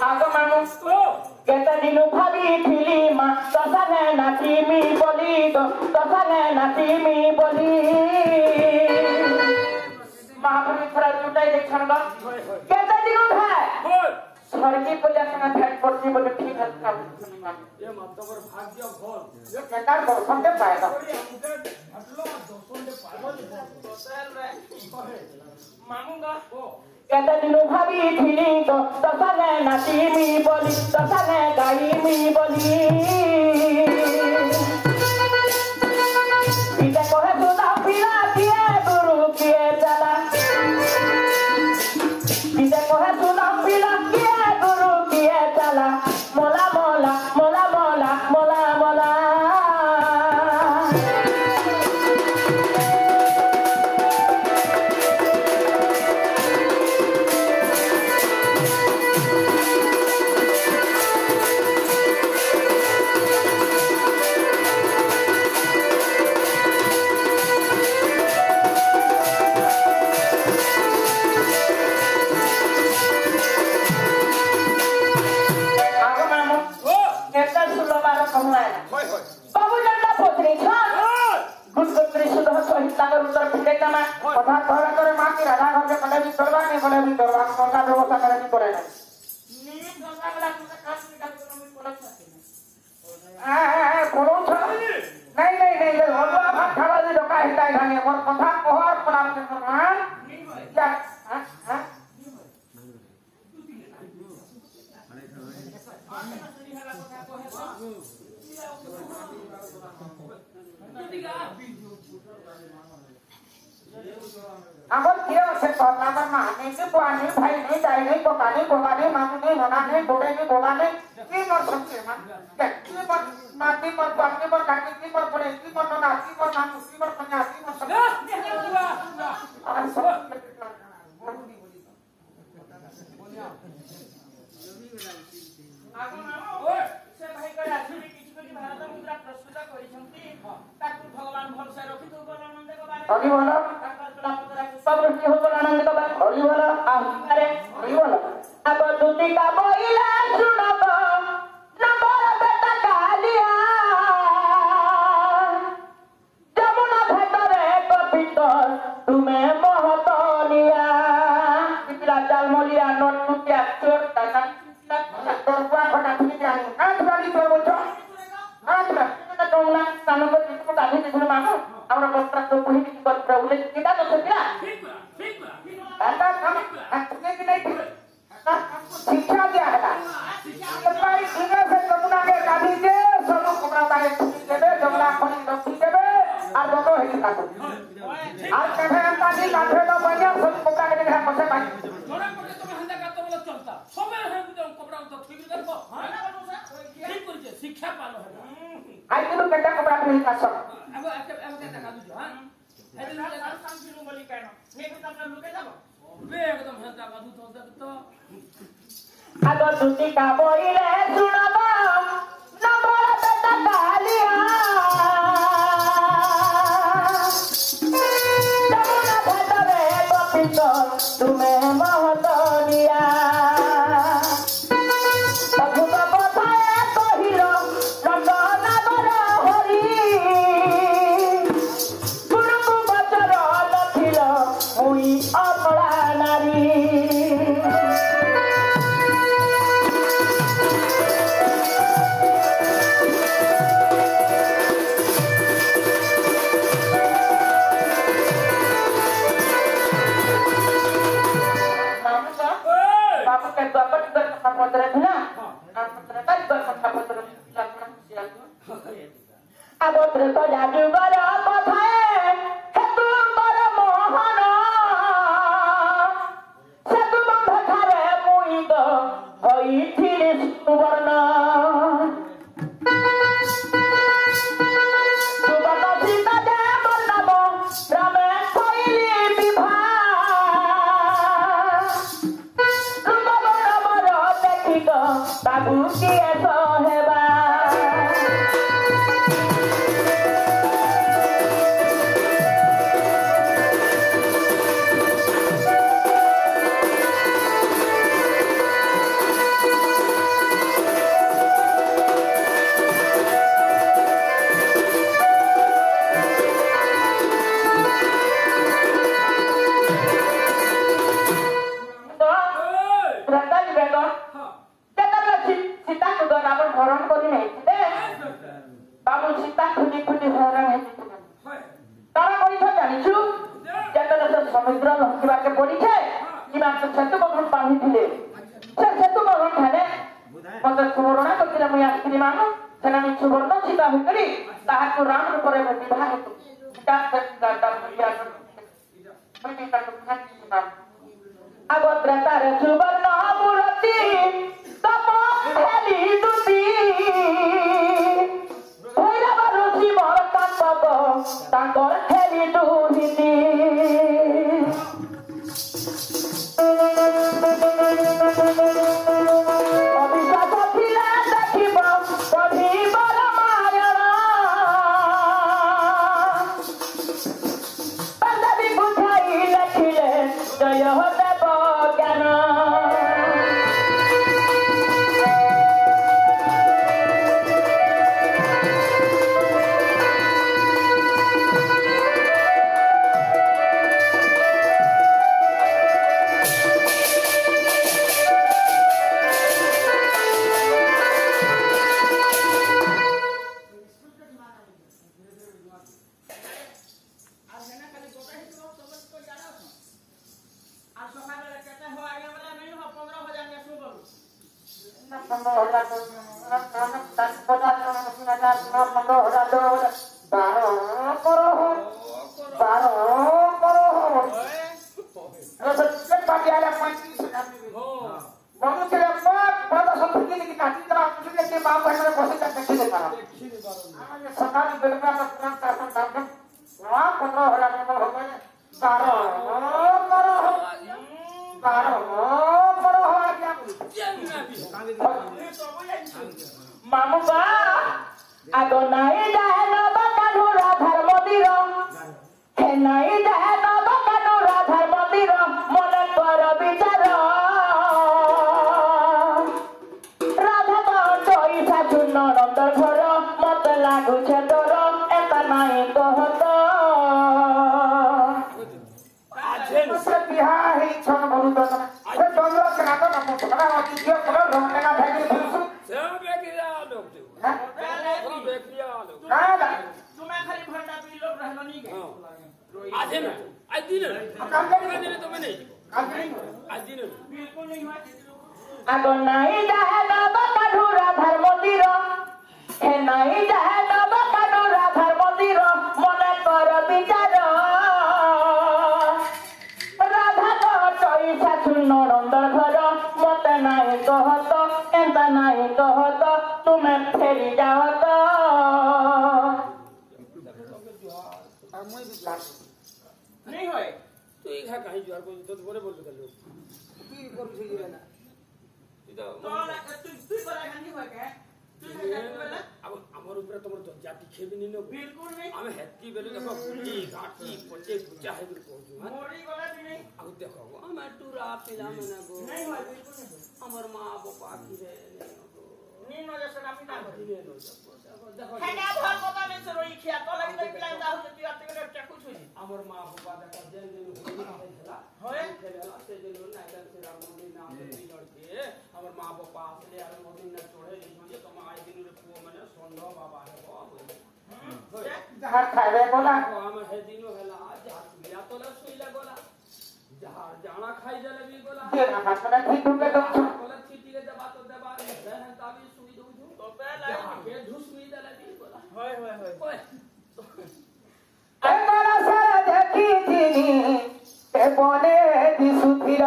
आगो मानु केते दिनु भाबी थिली मा तसाने नाचिमी बोली तो तसाने नाचिमी बोली महापुरुष थोड़ा जुटाई देखछन ग केते दिनु भाई सरकी पूजा संग भेट पड़ती बोले ठीक है काम ये मतबर भाग्य भल ये केकार दर्शन के पाएगा हटलो दर्शन दे पागल मामुंगा केते दिनु भाबी थिली तो तसाने नाचिमी बोली तसाने गाईमी बोली पीते कोहे सुना पिला किए गुरु किए चला पीते कोहे सुना पिला किए गुरु किए चला मोला मोला मोला मोला मोला मोला आगो मामू केते सुलो बार कहलाय बाबू जन्ना पोत्री छन गुणगोत्री सुध सहित तागर उत्तर फिटेता मा कथा कहला करे मां की राधा घर के कले भी करवा नहीं बोले भी करवा मंगा व्यवस्था करे नहीं करे नी गंगा वाला तुमसे खास निकाल कर मैं बोलत सकते ए बोलो छ नहीं नहीं नहीं ये भगवा भात खावा दे डका हिताय धाने मोर कथा कहर प्रणाम के भगवान क्या हां आगर किया से करना पर माने से पुआनी भाई नहीं जाए नहीं पकाने गोगाने मामू नहीं होनाने डोड़े नहीं गोगाने की मर सकते मां की मर माटी पर पानी पर काटी की मर पड़े की मर ना की मर मामू की मर पन्या की मर सब आगो मामू से भाई कर आखिरी किछि कोइ भारत मुद्रा प्रस्तुत करिसंती ताकु भगवान भरोसा रखि तो आनंद को बारे अभी बोलो सब रुचि हो आनंद को बारे अभी बोलो अरे अभी बोलो अब दूती का बोइला सुनो तो नंबर बेटा कालिया जमुना भेतरे को भीतर तुम्हें महतनिया पिपला चालमलिया नोट टुटिया चोर ताना तोरवा फटा थी जानी आठ गाड़ी तो बोलो आठ ना कौना सानो को जिसको गाली दिखने मांगो हमरा बस्ता तो कोई की कर प्रभु किता तो सकिला ऐसा काम अच्छे की नहीं शिक्षा दिया है ये भाई इधर से जमुना के गाड़ी के सब कमरा बारे के दे जमुना खनी रखी देबे और बतो কইছি কাকু আর কেভে কাটি লাঠে না বাজা সব কোকা কে দেখা পছে পাই জোড়া করে তুমি হান্দা কাটো বলে চলতা সবে হে কপড়া তো ঠিক দেখো হ্যাঁ ঠিক কইছে শিক্ষা পালো হে আই কিন্তু কেটা কপড়া কই কাছ এগো একটা কাদু হ্যাঁ এদিন শান্তিনু বলি কেন মেঘে তো আপনার লুকে যাব বে একদম হান্দা কাদু তো আগো দুটি কা বইলে শুনাবা নবর বেটা কালিয়া যমুনা ঘাটরে গোপিত তুমি মহতনিয়া অদ্ভুত কথায় কহিল নন্দনাগর হরি গুরুকু বচর নথিল মুই অকଳା নারী बाबू के बाबा की कथा पत्र है ना पत्र का कथा पत्र अब पत्र तो जादू वाला कथा है तू पर मोहन सतु बंध करे मुई तो होई थिली सुवर्ण सुबत सीता दे बलम रामे कोइली विभा बाबू की ऐसा है बा बाबू सीता खुदी खुदी हैरान है तारा कोई तो जानिछु जेतले से समुद्र लहकिबा के पड़ी छे किबा से सेतु बंधन पानी दिले से सेतु बंधन थाने मते सुवर्ण कतिला मुया स्त्री मानु सेना नि सुवर्ण सीता होकरी ताहा को राम रूपरे में विवाह हेतु सीता सीता भैया मने का तो खाती नाम अगोत्रता रे सुवर्ण मूर्ति तप हेली दुती तांकर खेली दुहिती अभिशाप थिला देखिब पढ़िब रामायण पंजाबी बुझाई लेखिले जय देव ज्ञान मामू बा आगो नाई जाए नबा कानू राधार मंदिर हे नाई जाए नबा कानू राधार मंदिर मने कर विचार राधा तो जोई सासु ननद घर मत लागु छे डर एता नाई कहत आजे से बिहा हे छन बरु तो से डंगर के नाto ना पकड़ा होती जे करो रंगना भाई फुसु सब बेकिया लोग हां सब बेकिया लोग ना तुम्हें खाली भंडा पी लोग रहनो नहीं के आज है ना आज दिन है काम करेंगे दिन तो मैं नहीं काम करेंगे आज दिन है बिल्कुल नहीं हुआ आगो नाई जाए नबा कानू राधार मंदिर हे नाई जाए नबा कानू राधार मंदिर मने कर তো বলে বললো কেন কি করছিস রে না এটা তুই করা খানি হয় কে তুই বলে আমার উপরে তোমার জাতি খেবি নি না बिल्कुल नहीं আমি হেতি বেলে দেখো গুলি ঘাটি পচে পুচা হে বল কহু मोरी गला भी नहीं আউ দেখো আমি টুরা পিলা মনে গো नहीं हुआ बिल्कुल नहीं আমার মা বাবা কি রে नी नो जैसे ना पिता को দিনে নো দেখো है क्या भाग पता नहीं से रोई खिया तो लगी तो पिला दा हो तुई आते के क्या कुछ हुई আমার মা বাবা দেখো যেন যেন খেলা होए খেলা সে যেন নাইদান সে রাম মন্দির না এই লড়কে আমার মা বাবা আসলে আর মন্দির না চড়ে যে তোমার আই দিন রে পুয়া মানে সন্দেহ বাবা হে বাবা যাহার খাইবে বলা আমার হে দিনও হেলা যাহার সুইলা তোলা সুইলা গোলা যাহার জানা খাই দেলে বি গোলা যে হাসনা ঠিক ঢুকে তো গোলা চিটিলে দেবা তো দেবা দেহন তাবি সুই দউ तो पहला কে ধুস সুই দেলে বি গোলা होए होए होए ওই এ মারা সারা দেখি চিনি এ বনে দিসুথির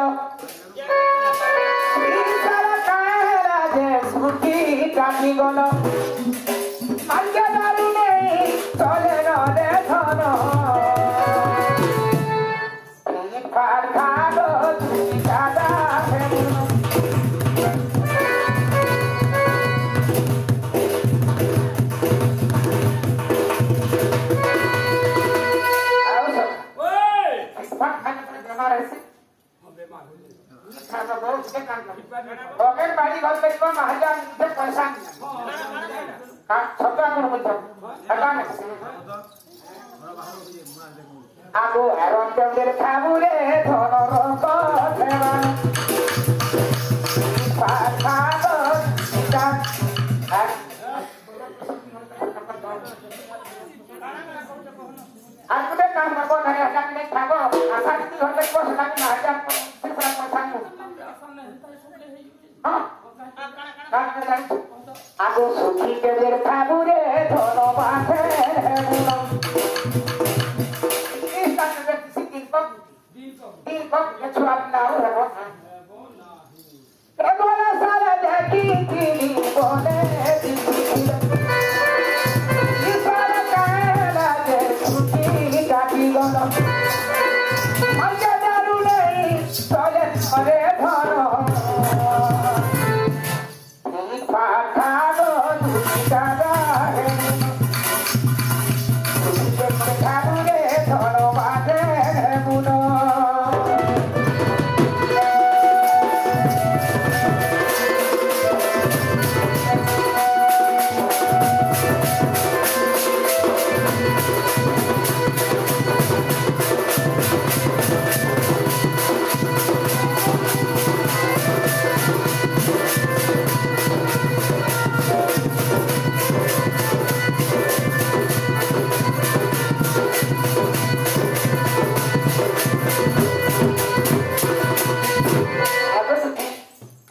সারা কায়রা যে সুখী কাটি গল আজকে দারু নেই চলে রে ধন পার খাগো তুমি দাদা ওই হবে হবে মা হইলে ওকের বাড়ি ঘর দেখবো মহাজন পয়সা ছোট আমার মধ্যে আগু আরম চন্দ্রের খাবুরে ধনর কথা আর কোন কাম করবো না আজান নেই খাবো আশা কি ঘর দেখবো সেটা আমি আজান পয়সা আগু সুখী কেদের খাবুরে ধন বাঁধে সারা দেখি বলে কাটি গল দারু নেই চলে ধরে ধর ঠাকুরে ধর বাঁধে মুন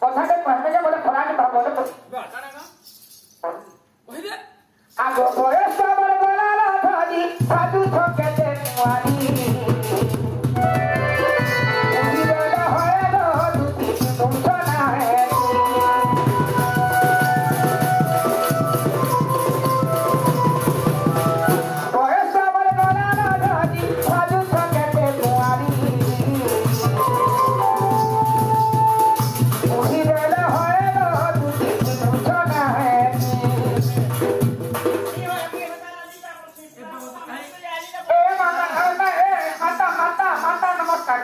কথাটা পারবে যে বলে ফলানি ভাব বলে ওইরে আগ বয়স আমার গলার ধরি সাধু থকেতে কুয়ারি উড়িলে হয় দুটি তুমছনা বয়স আমার গলার ধরি সাধু থকেতে কুয়ারি উড়িলে হয় দুটি তুমছনা মাতা নমস্কার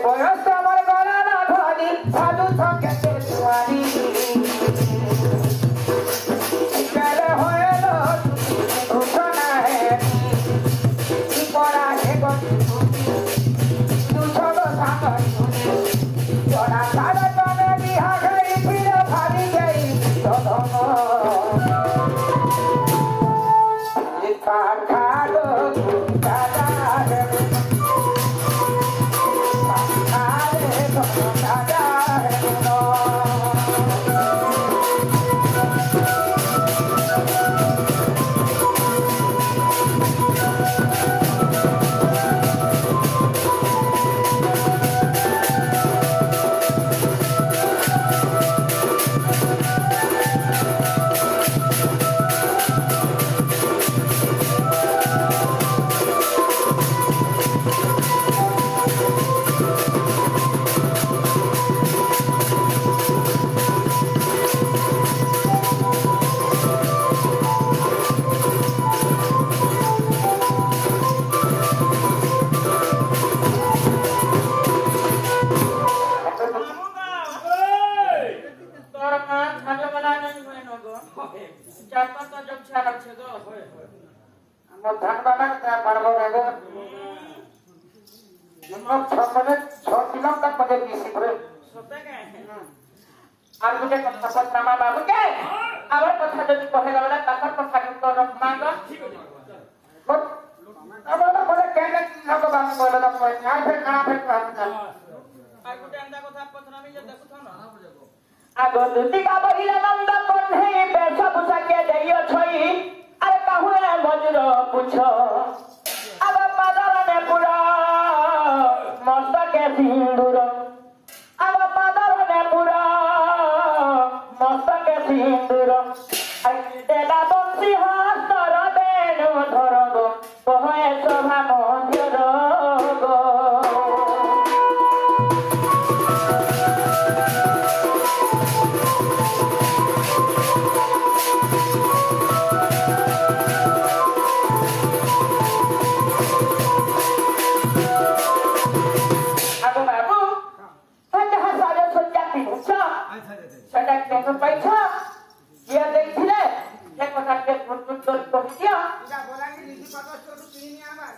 বয়স আমার গলা না ধরি সাধু থকেতে দুয়ারি হয়ে ঘোষণা পড়া হে দুশো সাগর জোড়া সারা তবে বিহা গই ফির ভাবি যাই কার খালো দাদা ଆମ ଧାନବାନା ତା ପାରବ ଗାଗ ଜନ୍ମ 6 ମାନେ 6 କିଲୋମିଟର ପଟେ দিছি রে আর গুটে কথা পতনামা বাবু কে আবার কথা যদি কহে গলা তাকর কথা তো রকমাগ আবার বলে কেন কি হবে বাবু বলে তো কই আর ফের খানা ফের খানা আর গুটে আন্দা কথা পতনামি যে দেখু থা না আগো দুতিকা বহিলা নন্দ কন্হে বেশা পুষাকে দেইও ছই আরে কাহুলে মজুর পুছ আব পাদরনে পুরা মস্তকে সিন্দুর আব পাদরনে পুরা মস্তকে সিন্দুর দেলা বংশী হস্তর বেণু ধরব কহে শোভা মন্দির গো সেটা কেন পাইছ ইয়া দেখছিলে সে কথাকে উত্তর করিয়া এটা বলাঙ্গি লিখি পাতছ তো কিনি নি আমার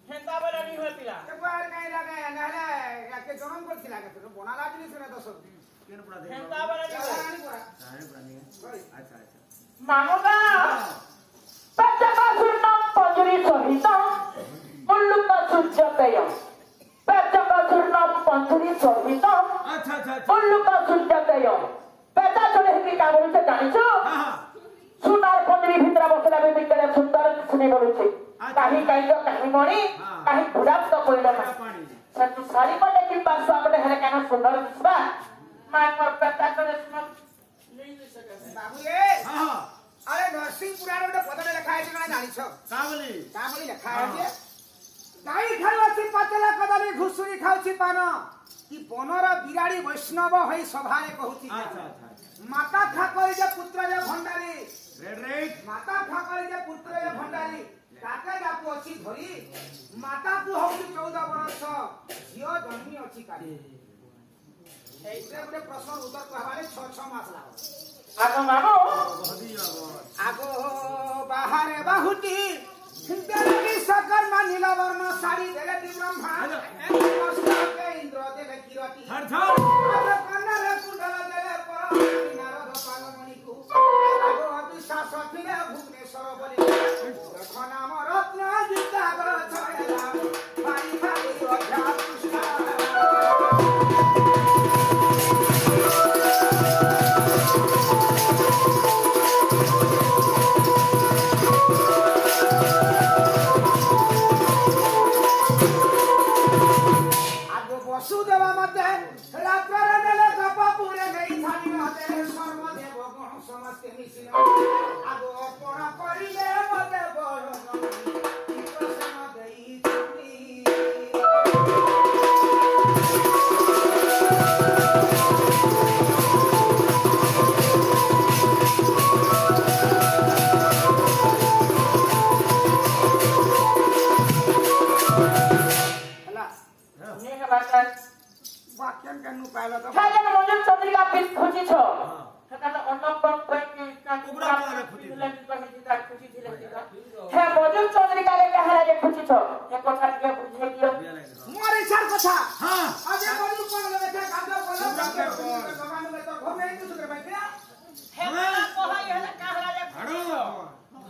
হেতা বলে নি হই পিলা একবার কাই লাগে নালে একে জনম করছিল আগে তো বনালা জিনিস না দশ কেন পড়া দে হেতা বলে নি রানী পড়া আচ্ছা আচ্ছা মানবা পঞ্চকা শূন্য পঞ্জরি সহিত মুল্লুক সূর্যতেয় পঞ্চকা শূন্য পঞ্জরি সহিত আচ্ছা আচ্ছা মুল্লুক সূর্যতেয় পেটা চলে কি কাবুলতে জানিছো সোনার পঞ্জরি ভিতরে বসলা বিকেলে সুন্দর শুনে বলছে কাহি কাইতো কাহি মণি কাহি ঘুরাপ তো কইলো না সত্যি সারি পড়ে কি পাঁচ আপনে হেলে কেন সুন্দর দিসবা মাই মোর পেটা চলে শুনো বাবু এ আরে নরসিংপুরার ওটা পদে লেখা আছে না জানিছো কা বলি লেখা আছে গাই খাওয়াছি পাতলা কদলি ঘুষুরি খাওছি পান কি বনর বিরাড়ি বৈষ্ণব হই সভারে কহুছি আচ্ছা আচ্ছা মাতা ঠাকুর যে পুত্র যে ভণ্ডারি রেড মাতা ঠাকুর যে পুত্র যে ভণ্ডারি কাকে ডাকু অছি ধরি মাতা কু হউছি 14 বরষ ঝিও জন্মি অছি কালি এই গুটে প্রশ্ন উত্তর কহবারে 6 মাস লাগো আগো মামু আগো বাহারে বাহুটি দেবী সকর মানিল বর্ণ শাড়ি দেলে ব্রহ্মা মস্তকে ইন্দ্র দেলে কিরতি আগো কন্নারে কুণ্ডল দেলে পরমাণি নারদ পালমণিকু আগো অবিশ্বাস ফিরে ভুবনেশ্বর বলে নাম রত্ন বিদ্যা গো ছয়লা পারি পারি অধ্যা কৃষ্ণ বসুদেব মতে রাত্রে নেলে গপপুরে নেই ধানি মতে সর্বদেব গণ সমস্তে মিশিল আগো অর্পণ করিলে মতে বড় প্রশ্ন দেই তুমি বাক্যান কেন পাইলো তো ছাইলে মঞ্জুর চন্দ্রিকা পিস খুঁজিছ সেখানে অন্য কোন কুকুরা করে খুঁজিছ হ্যাঁ মঞ্জুর চন্দ্রিকাকে কাহারা যে খুঁজিছ এ কথাটিকে বুঝিয়ে দিও মোর ইচ্ছার কথা হ্যাঁ আজে বলু কোন লেখা কাজ বলো ভগবান লে তো ঘরে কিছু করে ভাই কিনা হ্যাঁ কহাই হলে কাহারা যে ঘড়ু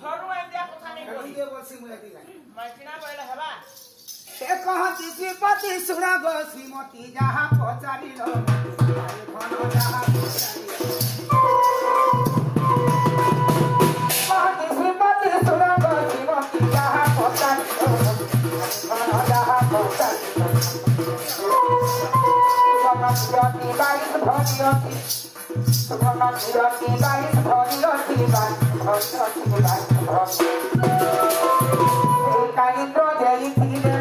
ঘড়ু এদিয়া কথা নেই করি দিয়ে বলছি মুই এতি যাই মাইকিনা বইলে হেবা সে কহতি শ্রীপতি সুরা গো শ্রীমতী যাহা পচারিল ঘন যাহা কহতি শ্রীপতি সুরা গো শ্রীমতী যাহা পচারিল ঘন যাহা পচারিল সমস্তি বাইশ ভরিয়তি সমস্তি বাইশ ভরিয়তি কালিন্দ্র দেই ফিরে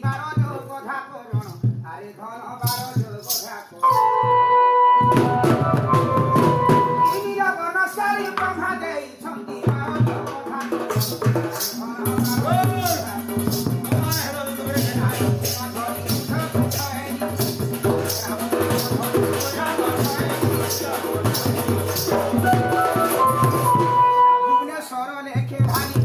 বার যোগ কথা করণ আরে ধন বার যোগ কথা করণ নিরবন সারি ব্রহ্মা দেই ছন্দি বার যোগ কথা ভুবনেশ্বর লেখে ভারী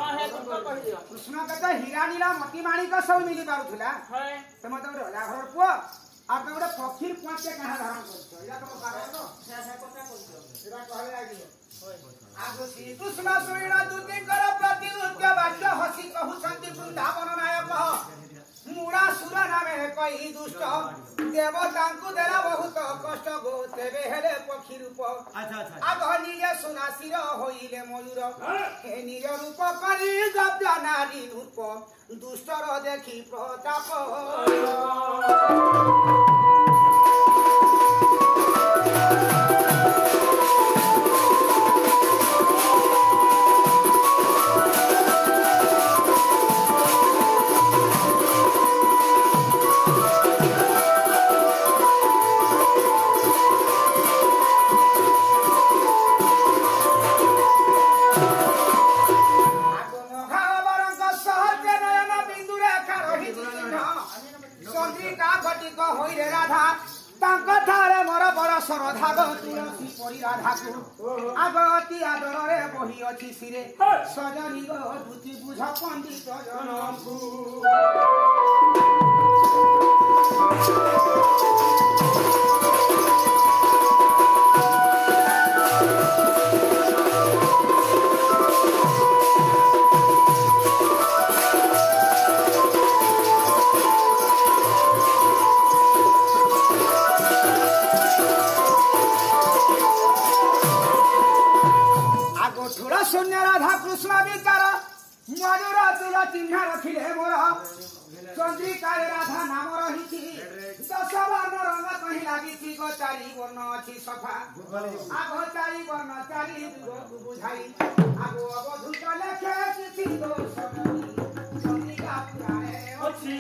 कृष्ण कथा हीरा नीला मती माणिक सब मिली पारुथला ते मते गोटे राजा घर पुआ आ ते गोटे पक्षी पंच के कहा धारण करछो इला तो कारण तो एरा कहले आगी आगो श्री कृष्ण सुरीणा दूती कर प्रति उद्य वाक्य हसी कहू शांति वृंदावन नायक मुड़ा सुर नामे कई दुष्ट देवतांकु देला बहुत कष्ट गो तेबे हेले पक्षी रूप आग निजे सुना सिर होइले मयूर हे निज रूप करी गब्य नारी रूप दुष्टर देखी प्रताप श्रद्धा तुलसी परी राधा को आगती आदर बही अच्छी सिरे सजनी दूती बुझ पंडित जनम शून्य राधा कृष्ण विचार मधुर तुला चिन्ह रखिले मोर चंद्रिका राधा नाम रही दश वर्ण रंग कहीं लगी गो चारि वर्ण अच्छी सफा आग चारि वर्ण चारि बुझाई आग अवधूत लेखे किछि दोष चंद्रिका पुराणे अच्छी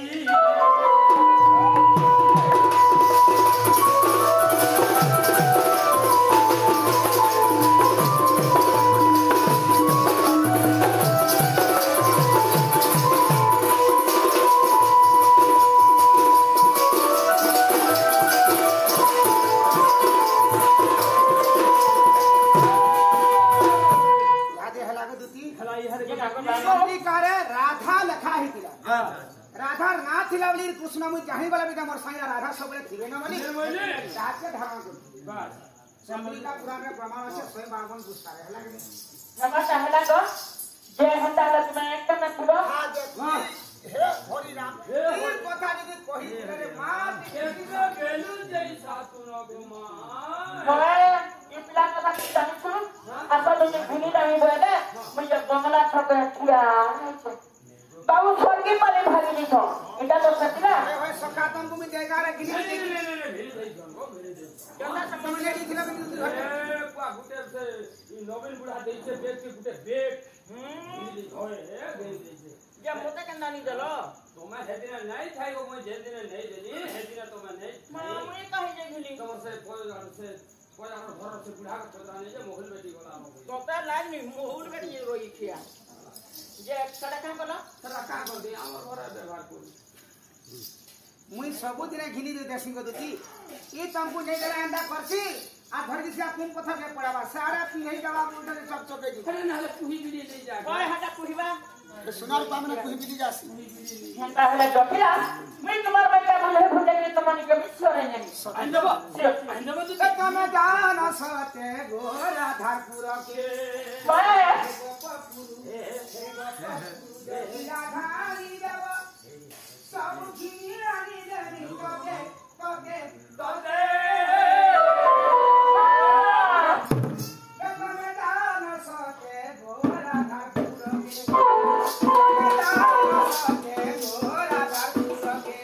राधा लेखा हितिला राधा ना थिला बली कृष्ण मु चाहि वाला बिदा मोर साइरा राधा सबले थिबे न बली जाके धारण कर बस चंद्रिका पुराण रे प्रमाण से स्वयं बागन गुस्सा हला के नमस्ते हला को जय हंता तुम्हें एक में पूरा हां हे हरि राम ये कथा যদি কহি রে মা কেদিন বেলু জই সাতুন গো মা ये पिला कथा की जानी सुन आसा तो भूली नहीं बोले मुझे बंगला छके किया बाबू स्वर्गी परे भागी दी तो एटा तो सतिला ओए सखा तुम को में जाएगा रे गिनी नहीं भेली दई गो भेली दई केना समझ ले दिला बिन ए पुआ गुटे से नोबेल बुढ़ा देई से बेच के गुटे बेट ओए भेली दई जे मोते केना नहीं देलो तोमा हेदिना नहीं थाई गो मैं जे दिन नहीं देली हेदिना तोमा नहीं मैं कहि जे भूली तोर से कोई हमर घर से बुढ़ा के छोड़ा नहीं जे मोहल बेटी गला हम तो पे लाइन नहीं मोहल बेटी जे रोई खिया जे सड़का कला सड़ा का कर दे हमर घर व्यवहार कर मुई सबुदिन घिनी दे देसी को दुती ई तुमको नहीं देला अंडा करसी आ धरती से तुम पत्थर के पड़ावा सारा पी नहीं जावा उधर सब चके जी अरे ना पुही बिली ले जा कोई हटा कुहिबा सुनार पाम में कोई भी जासी हेंता हले जकिला मैं तुम्हार बेटा भले भुजे के तमनी के मिश्र नहीं अंडबा अंडबा तो ए तमे जान सते गोरा धारपुर के मैं धारी देव सब खिरानी देनी कोके कोके कोके तमे जान सते गोरा धारपुर के गोरा धारपुर के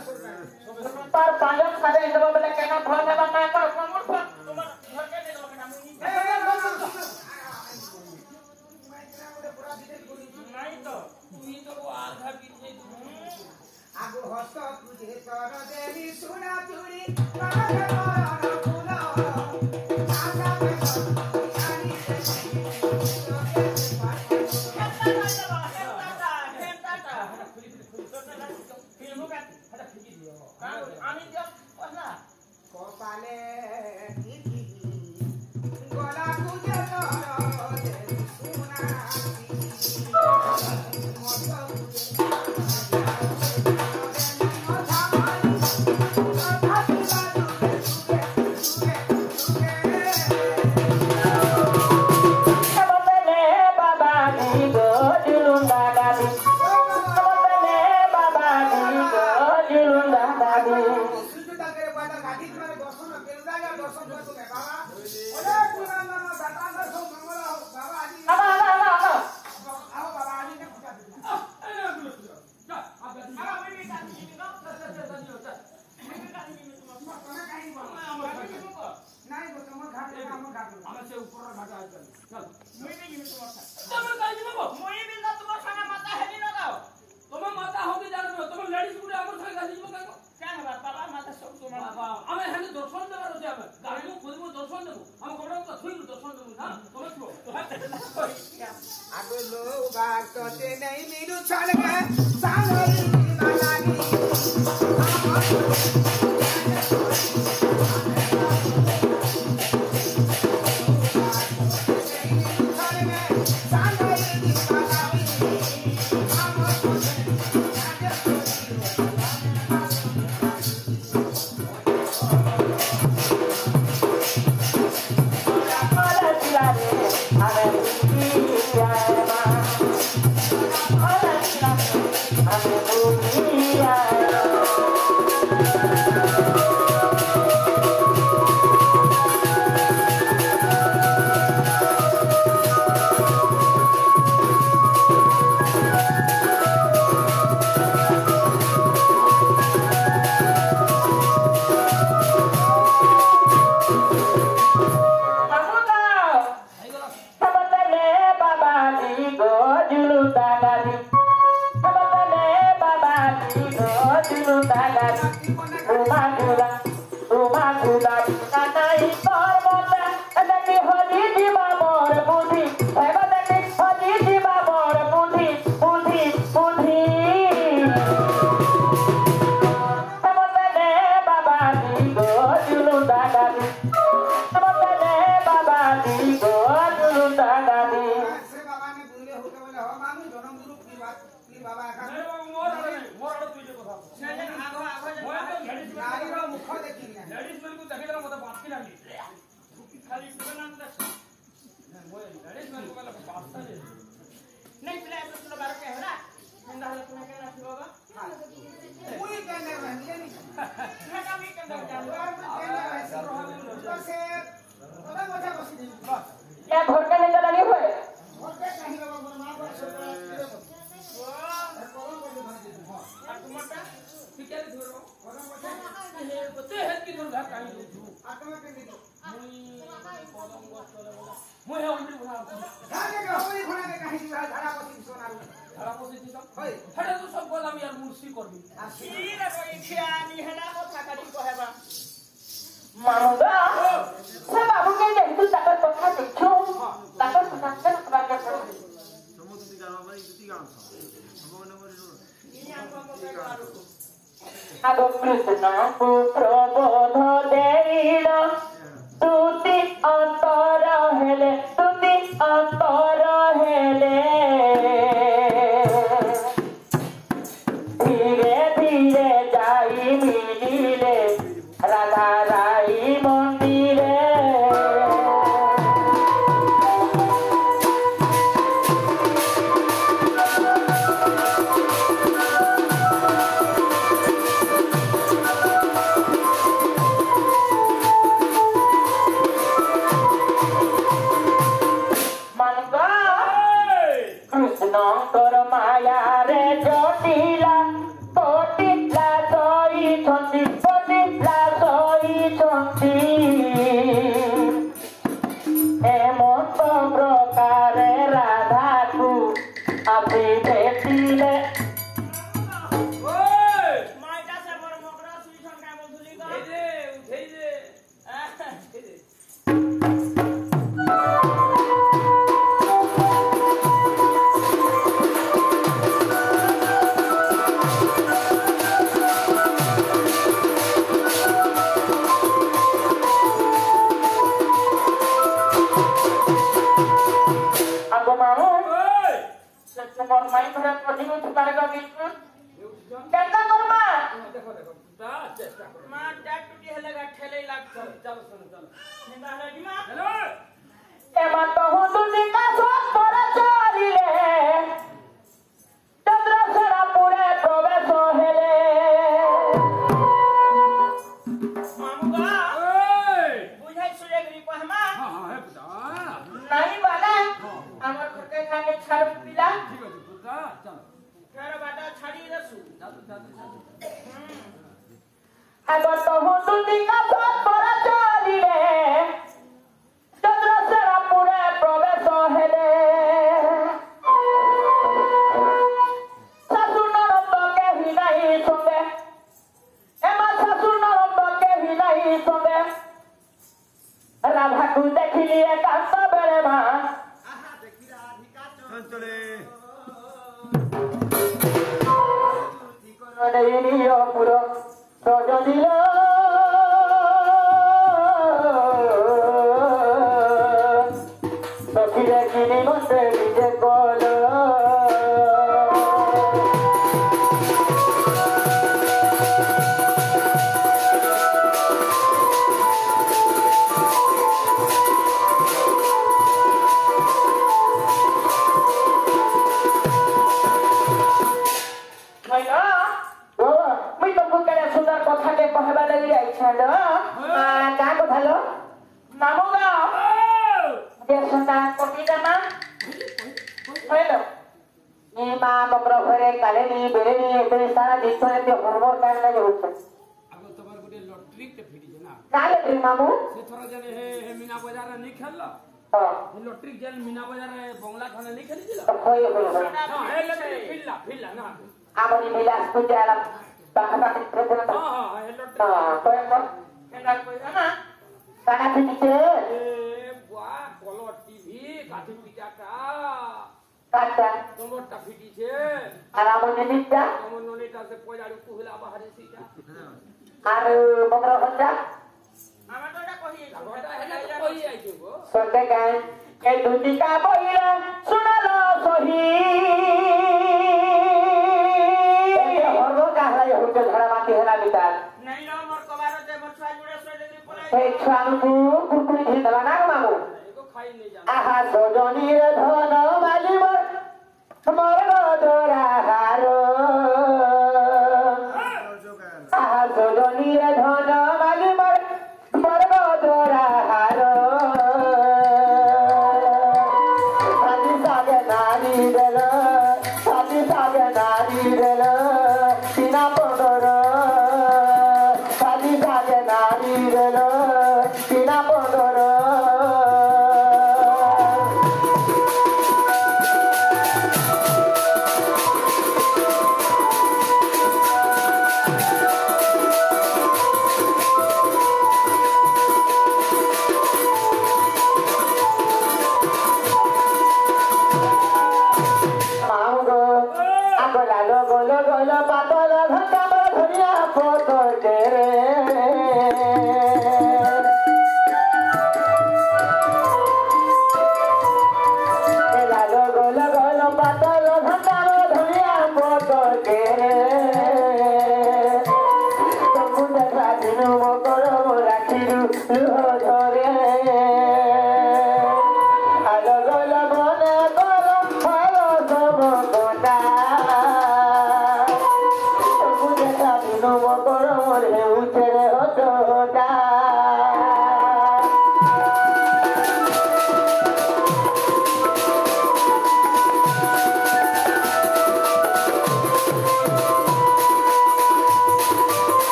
पर पालन सारे इंद्र बोले कहना भर में बना कर प्रमुख तुम्हार घर के दे दो बेटा नहीं तो तू तो आधा पीछे आगो हस्त तुझे तर देवी सुना चूड़ी काहे मरण फूल आजा पे यानी कपाले गोला तुझे तर देवी नहीं मिलू छल के सालोरी लागी আমি জনম গুরু কি বাবা একা আরে বাবা মোর আড়ে তুই যে কথা সেনে আগো আগো যে মই তো লেডিস নারীর মুখ দেখি না লেডিস ମାନଙ୍କୁ ଦେଖିଦେଲା ମତେ ବାନ୍ତି ଲାଗି ଖାଲି ପିଲାମାନେ মই ଲେডিস ମାନଙ୍କୁ କହିଲା ବାସ୍ତା ଯେ नहीं पिला तो तुला बार के होला ठंडा होला तुला के राखी बाबा मुई कहने रहले नी ठंडा भी के दो जान और कहने रहले तो से तबे मजा बसी दी बस या घर के नहीं चला नहीं होए और के कहीं बाबा मोर मां पर से तुमटा ठीक है धरो हे बते हे की धर घाट काई दू आत्मा के दी মই হে উন্ডি বনা धागे के होई खोना के कहीं धारा बसी सोनारू ধারা পসিছি সব होई হেডা তো সব গলাম ইয়ার মুর্শি করবি सीरे कोई खियानी है ना কথা কাটি কহেবা মামুদা সে বাবু কে দেখু তাকর কথা দেখছো তাকর কথা কেন বাকে পড়ি সমুদ্র গান মানে দুটি গান ভগবান বলি ইনি আমা কবে পারু আগো কৃষ্ণ প্রবোধ দেইল তুতি অন্তর হেলে ধীরে ধীরে যাই মিলিলে রাধা রাই মন্দিরে কৃষ্ণঙ্কর মায়ারে জটিলা কটিলা সইছন্তি এমত প্রকারে রাধাকু আপনি ভেটিলে ওই মাইটা সে বড় মকরা সুই সংখ্যা বলতুলি গো এই যে উঠেই যে এই যে আগো মামু ওই সে তোমার মাই ধরে পড়িও তোমার গবি উঠছ কেনটা করমা দেখো দেখো তা চেষ্টা করো মা ডাক টুটি হেলেগা ঠেলে লাগছো চলো চলো চলো নিন্দা হলো দিমা হ্যালো এবার তো হুদুনি কাছ পরে চলিলে চন্দ্রসেনা পুরে প্রবেশ হেলে মামুগা ওই বুঝাই সুরে গরি কহমা হ্যাঁ হ্যাঁ হে পুতা নাই বালা আমার ঘরকে খানে ছাড় পিলা ঠিক আছে পুতা চলো ফের বাটা ছাড়ি রসু চলো চলো চলো এবার তো হুদুনি কাছ পরে চলিলে চন্দ্রসেনা পুরে প্রবেশ হেলে শাশু নরম কেহি নাই সঙ্গে এবার শাশু নরম কেহি নাই সঙ্গে রাধাকু দেখিলি একান্ত বেড়ে মা চঞ্চলে নিয় পুর সজদিল সখিরে কিনি মন্ত্রে নিজে কল মুই তো বুকের সুন্দর কথাকে কহবা লাগি আইছাল কা কথালো মামু গা যে সুন্দর কপিটা না হইলো নি মা মকর ঘরে কালে নি বেড়ে নি এতে সারা দিন তে হরমর কান লাগে হচ্ছে আগে তোমার গোটে লটারি তে ফিরিছে না কালে রে মামু সে থরা জানে হে হে মিনা বাজার নি খেললো হে লটারি জেল মিনা বাজার বংলা খানে নি খেলিছিল হই হই হ্যাঁ হে লটারি ফিরলা না আমনি বিলাস পুজালা বাবা প্রেজেন্ট হ্যাঁ হ্যাঁ হে লটারি কয় কয় কেনা কইরা না কানা দিতে এ বুয়া কলর টিভি কাঠি পিটাটা কাটা তোমারটা ফিটিছে আর আমনি নিতা তোমার ননিটা সে পয়লাড়ি কুহলা বাহারে সিটা আর মকর হচ্ছে আমার তো এটা কহি গোটা হেলা তো কই আইছো গো সন্ধ্যে গান এই দুটিকা বইলা শোনালো সহি ଛୁଆଙ୍କୁ କୁକୁରି ଘିଦେଲା ନା ମାମୁ एको खाई नहीं जाना ଆହା ସଜନୀରେ ଧନ ମାଲିବ ମୋର ଦୋରା ହାର ଆହା ସଜନୀରେ ଧନ ମାଲିବ ମୋର ଦୋରା ହାର ସାଜି ସାଗେ ନାରୀ ଦେଲ ସାଜି ସାଗେ ନାରୀ ଦେଲ ସିନା ପନ୍ଦର ସାଜି ସାଗେ ନାରୀ ଦେଲ ସିନା ପନ୍ଦର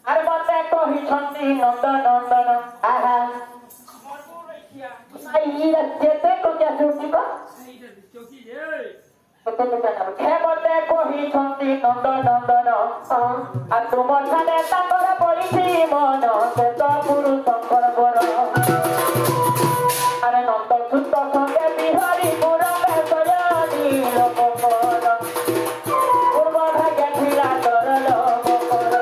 अरे बते कही छंती नंद नंदन आहा आई जेते को क्या सुटी को हे बते कही छंती नंद नंदन आ तुम ठाने ताकर पड़िछि मन से तो गुरु शंकर बर अरे नंद सुत संगे बिहारी पुर में सयानी लोक कर पूर्व भाग्य थिला तर लोक कर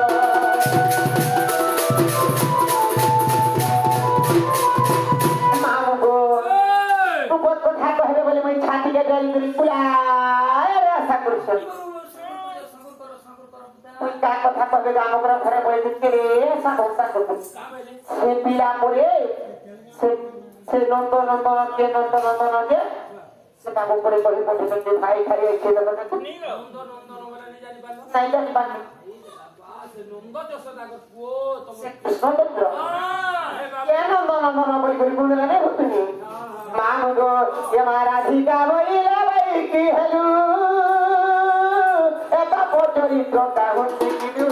কথা কবে গান করে ঘরে বলে দিতে এসা ভক্তা করতে সে পিলা করে সে নন্দ নন্দনকে সেটা উপরে করে বলে ভাই খাই এসে দেবে নাই জানি পানি নন্দচন্দ্র কেন নন্দন বই বই বলে না তুমি মাগো এ রাধিকা বইলা ভাই কি হলু এটা চরিত্র কাহন শিখিলু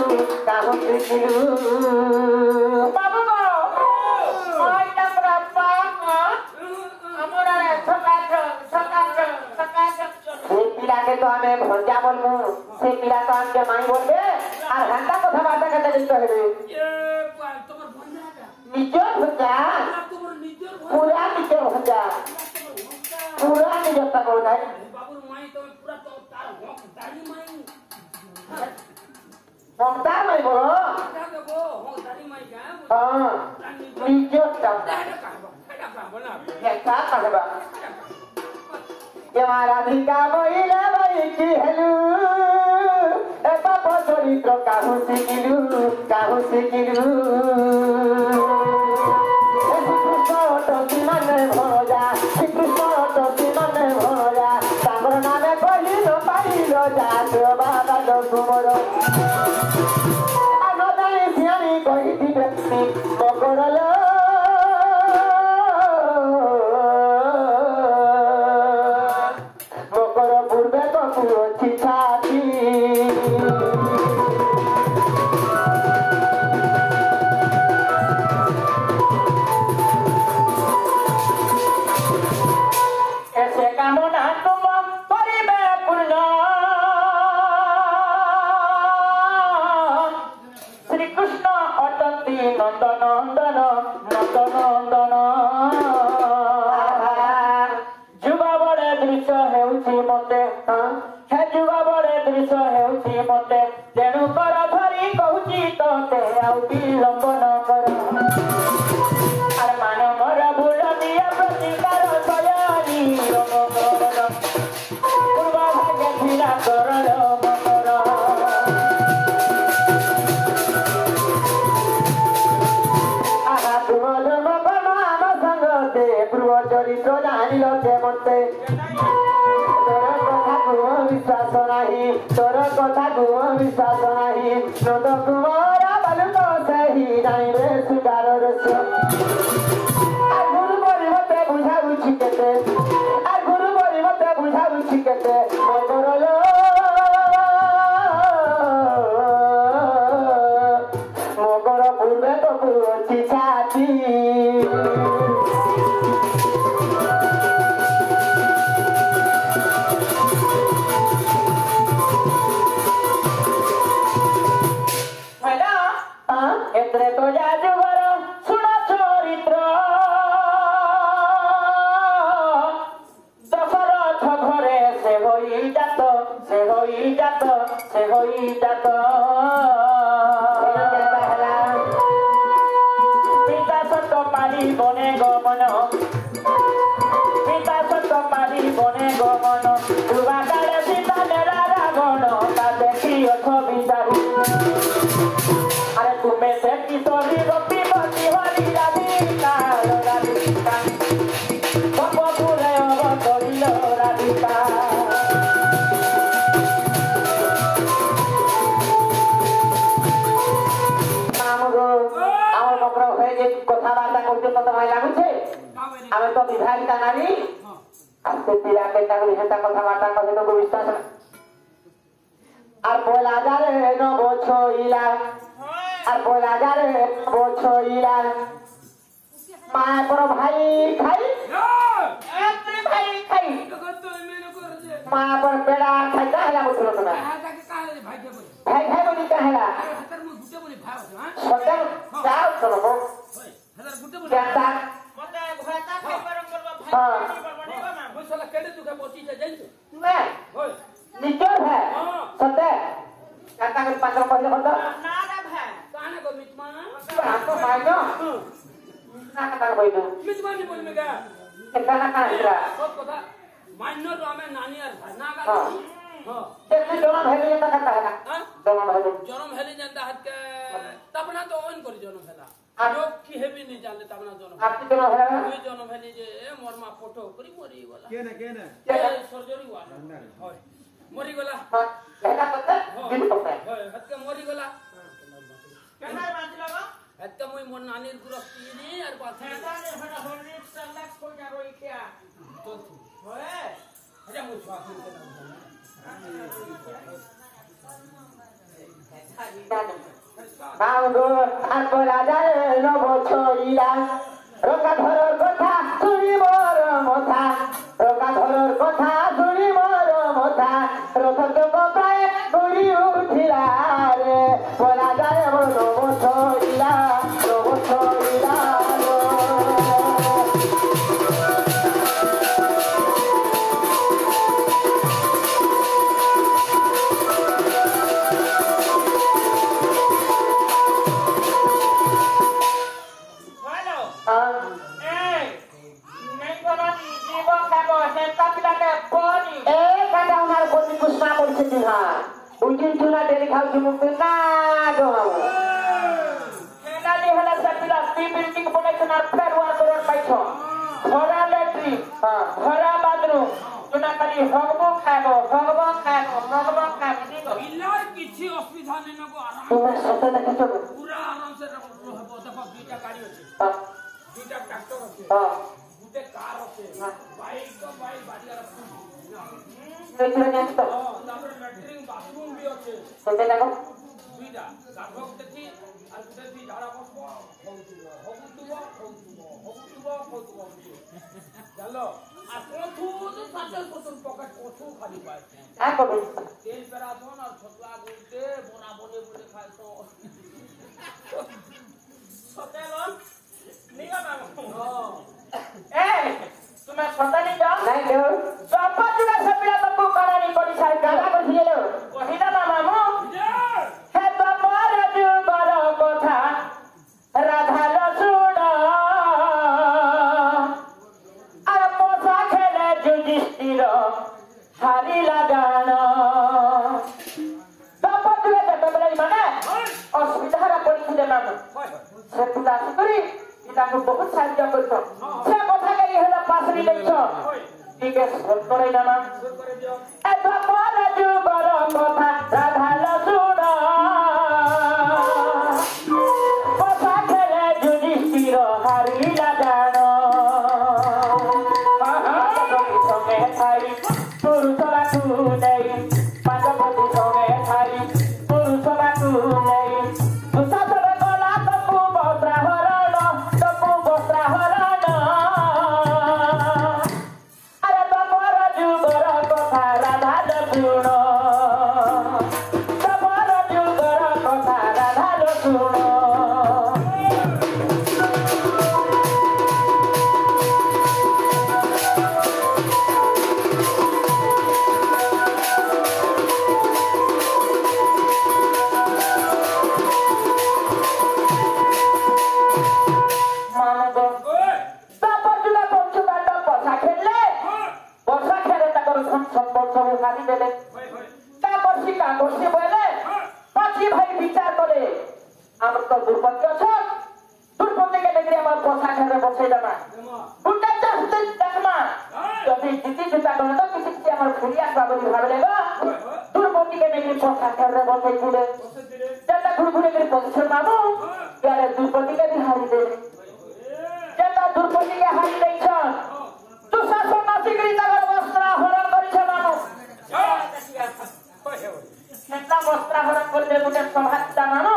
বাবু ওই আমরা আমরা সেই পিলাকে তো আমি ভঞ্জা বলবো সেই পিলা তো আমাকে মাই বলবে আর হান্ডা কথাবার্তা কেটে দিতে হবে নিজের ভঞ্জা পুরা নিজের ভঞ্জা পুরা নিজরটা করে দেয় মমতা নাই বড় হ্যাঁ নিজরটা একটা কাহবা রাধিকা বইলা ভাই কি হেলু বাপ চরিত্র কাহু শিখিলু শ্রীকৃষ্ণ মানে ভজা তাঙ্গর নামে কহিল পাইল যা বাবা তুমর আনদাই সিয়ানি কহিদি ব্যক্তি মকরল ऐसे ନନ୍ଦନନ୍ଦନ ନନ୍ଦନନ୍ଦନ ଯୁବା ବଳେ ଦୃଶ୍ୟ ହେଉଛି ମତେ ହେ ଯୁବା ବଳେ ଦୃଶ୍ୟ ହେଉଛି ମତେ ତେଣୁ କର ଧରି କହୁଛି ତତେ ଆଉ ବିଳମ୍ବ ନ କର ଆରେ ମାନ ମର ଭୁଲ ଦିଏ ପ୍ରତିକାର ସୟାନି ପୂର୍ବ ଭାଗ୍ୟ ଥିଲା କରଳ ମକର ଆହା ତୁମ ଜନ୍ମ କର୍ମ ଆମ ସଙ୍ଗତେ ପୂର୍ବ ଚରିତ୍ର ଜାଣିଲ ସେ ମତେ विश्वास नहीं तोर कथा गुम विश्वास नहीं नंद कुमार बालुक सही नहीं रे सुगार रस गुरु बोली मते बुझाउछि केते गुरु बोली मते बुझाउछि केते मगरलो मगर पूर्वे तो पुछि छाती ଏଥିରେ ତ ଯାଜୁବର ଶୁଣ ଚରିତ୍ର ଦଶରଥ ଘରେ ସେ ହୋଇ ଜାତ ସେ ହୋଇ ଜାତ ସେ ହୋଇ ଜାତ ପିତା ସତ ପାରି ବନେ ଗମନ ପିତା ସତ ପାରି ବନେ ଗମନ ଯୁବା କାଳେ ସୀତା ନେଲା ରାବଣ ତା ଦେଖି ଅଥ ବିଚାରି अरे तुम्हें से किशोरी गोपी मती हरी राधिका राधिका बप फूले अब करिलो राधिका हमरो आम बकरा होय जे कथाबार्ता करते तो तमय लागुछे आमे तो विभागिता नारी आस्ते पिला के ताकि हेता कथाबार्ता करते तो विश्वास আর বলা যারে নব ছইলা আর বলা যারে নব ছইলা মায়া পর ভাই খাই এতে ভাই খাই মায়া পর পেড়া খাই কাহেলা বুঝলো না ভাই খাই বলি কাহেলা সদর যাও চলো গো কেতা মতে ঘটা খাই পারম করবা ভাই বনেগা মা বসলা কেডে তুকে বচি যা জাইছো তুমি होय निचोर है सत्य काका के पात्र पहले बता ना रे भाई काने को मितमा आपको माइनो ना कता बोइनो मितमा नि बोल मेगा काना काना इरा सब कथा माइनो तो हमें नानी और ना का हां देखि दोनों भेले जंता करता है ना दोनों भेले जन्म भेले जंता हाथ के तबना तो ऑन करी जन्म भेला लोग की हेबी नहीं जानले तबना जन्म आपकी जन्म भेला कोई जन्म भेले जे मोर मा फोटो करी मोरी वाला केने सर्जरी वाला होय मोरी गला हां कहना पता दिन पता है हत के मोरी गला कहना बात लगा हत के मोई मोर नानी गुरस्ती नी और बात है ने हड़ा होने सलाक को जा रोई क्या तो होए अरे मोई स्वाद के नाम गो আর বলা যায় নব ছইলা রকা ধরর কথা শুনি মোর মথা রকা ধরর কথা শুনি মোর মথা রথ প্রায় গড়ি উঠিলা রে বলা যায় মোর নব ছইলা Ujung cuna dari kau cuma pernah dong. Hena di hela sebelah di building boleh kena perwar koran paicong. Hora letri, hora bathroom. Cuna kali hogbo khabo. Ini kok. Ilar kici hospital ni nago aram. Tuh satu nak kacau. Pura aram se habo. Dapat dua kali aja. Dua traktor aja. Dua car aja. Bike to bike badi aram. Letri ni tu. Tapi letri bathroom भी আছে সেটা দেখো দুইটা গাধক দেখি আর দেখি ঝাড়া বসবো হগুতুব চলো আর কঠু তো সাথে কঠু পকেট কঠু খালি পায় হ্যাঁ কবে তেল পেরাথন আর ছতলা গুলতে বনা বনে বলে খায় তো से पिता सुकरी पिता को बहुत साहाय्य करतो से कथा के हेला पासरी लेछो ठीक है बोल करे ना सुर करे दियो ए द्वापर जुगर कथा राधाल सुण कथा खेले युधिष्ठिर हारिला जान महापति संगे थाई पुरुषरा तू नहीं पांचपति संगे थाई पुरुषरा तू नहीं दुशासन गला तपु वस्त्राहरण अरे तपर जुगर कथा राधाल सुण तपर जुगर कथा राधाल सुण मानव ओए तापर जुला पहुंचु बाटा पसा खेलले पसा खेले ताकर धन संपद सब हारी देले होय होय का गोष्ठी बोले पांची भाई विचार करे आम तो दुर्पति अच्छा दुर्पति के नगरी हमार पसा खेले बसे जाना जमा गुंडा चाहते देखमा यदि जीती जुता गण तो किसी से हमार फुलिया बाबरी भागलेगा दुर्पति के नगरी पसा खेले बसे छुले बसे दिले जता घुरघुरे के पोजीशन मामू यार दुर्पति के भी हारी देले जता दुर्पति के हारी नहीं छन तू शासन नासिकरी जगह वस्त्राहरण करी छ मामू होय होय कितना वस्त्राहरण कर दे गुटे सभाता मानो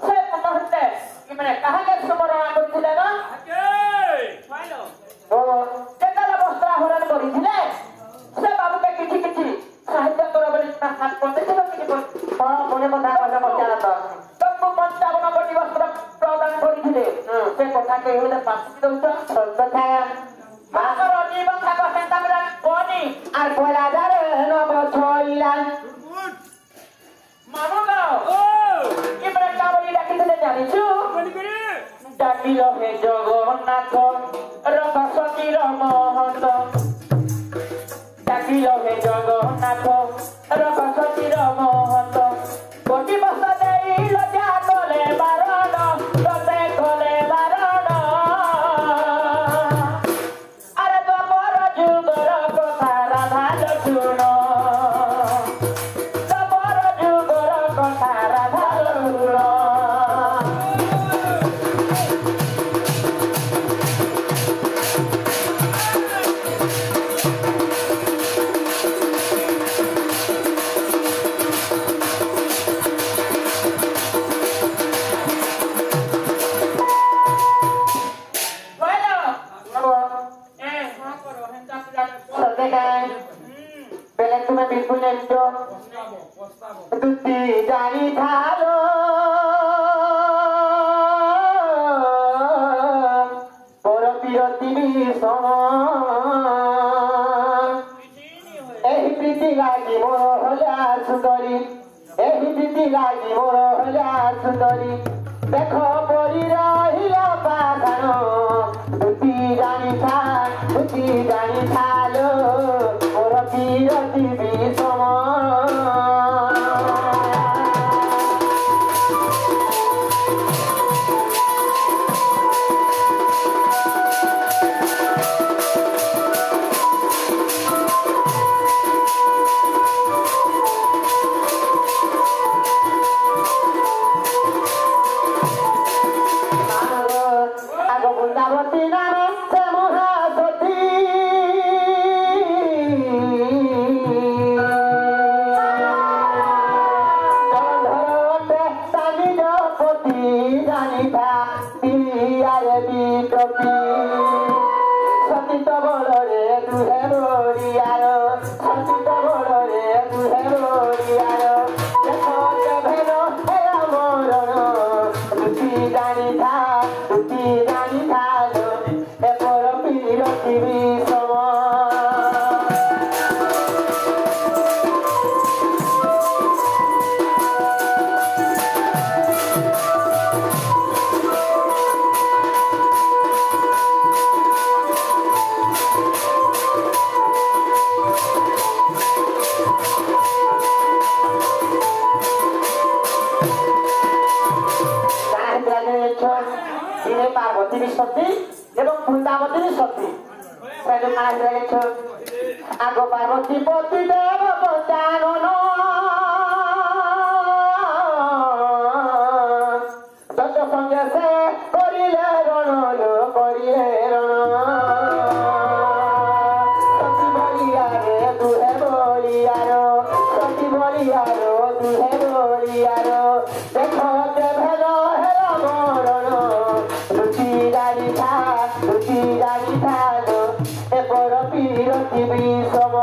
से कहते कि मैंने कहा के स्मरण करथिले ना आके फाइलो ओ जता वस्त्राहरण करिथिले से बाबू के किछि किछि साहित्य कर बोली ना हाथ करते थे कि हां बोले बता बता बता तो तुम 55 कोटी वस्त्र प्रदान करिथिले से कथा के हेले पाछि दउछ कथा माकर जीवन का सेंटा मिला कोनी आर बोलादार न बछइला मानुगा ओ कि मेरे काबली डाकिले जानिछु बनी करे डाकिल हे जगन्नाथ रघुपति महत डाकिल हे जगन्नाथ रघुपति महत कोटि बस देई लजा तले बारण तते कले बारण अरे द्वापर जुगर कथा राधाल सुण द्वापर जुगर कथा राधाल सुण पहले तुम्हें बिल्कुल नहीं दो पस्ताबो तुझी जानी थालो पर पिरती सम एही प्रीति लागी मोर हला सुंदरी एही प्रीति लागी मोर हला सुंदरी देखो परी रहिला पाखाण तुझी जानी थालो मोर पिरती सम आगो बुंदा পার্বতী সতী এবং বৃন্দাবতী সতী সেটা কাজ রেখেছ আগ পার্বতী পতি দেব জানন যত সঙ্গে সে করিলে রণ করিলে রণ সতী বলিয়ারে দুহে বলিয়ার সতী বলিয়ার দুহে বলিয়ার দেখো যে ভেদ হেল মরণ রুচি রানী থাল এপর বিরতি বিষম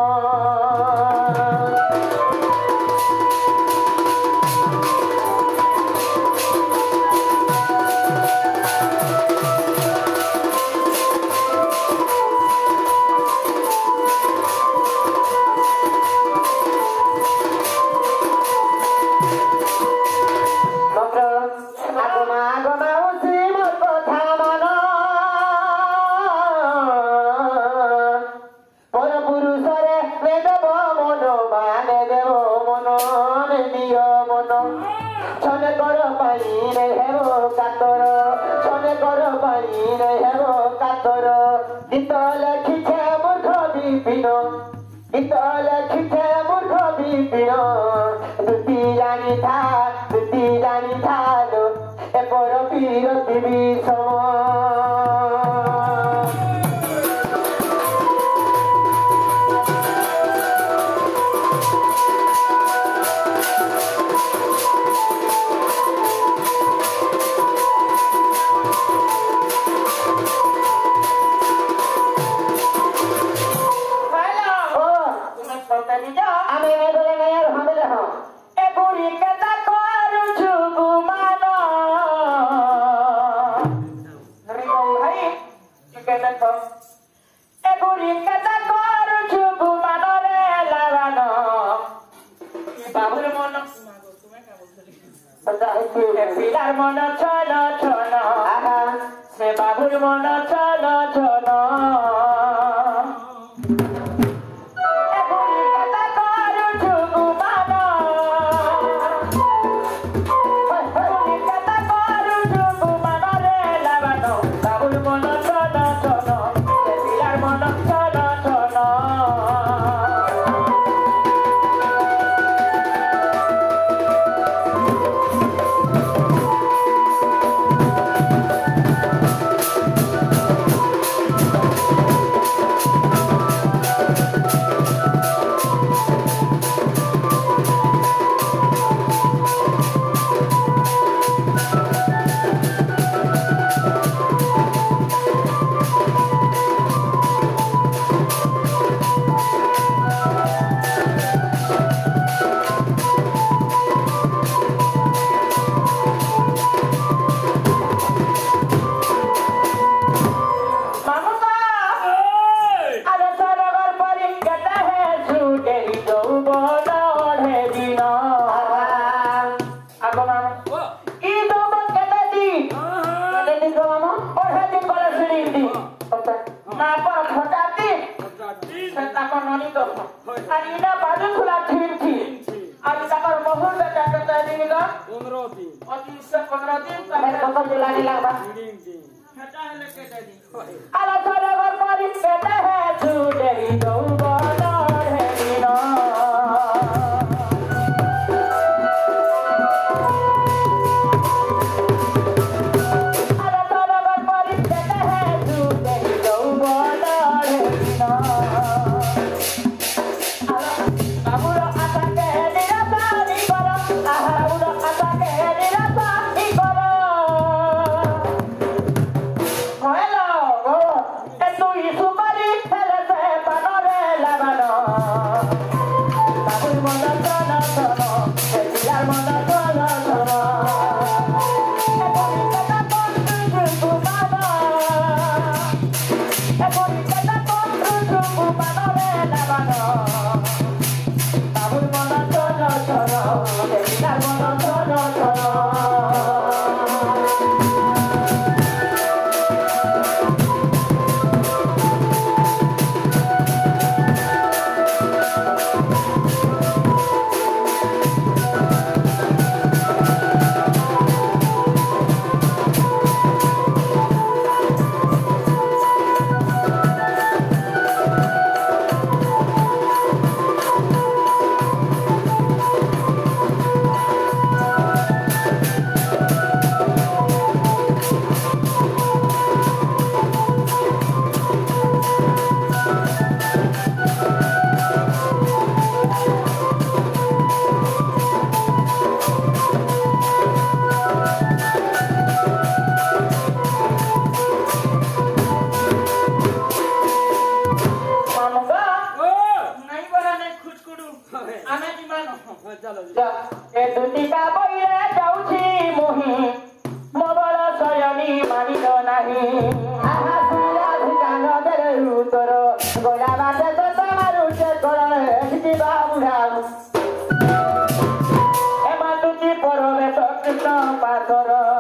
କୃଷ୍ଣ ପାଦର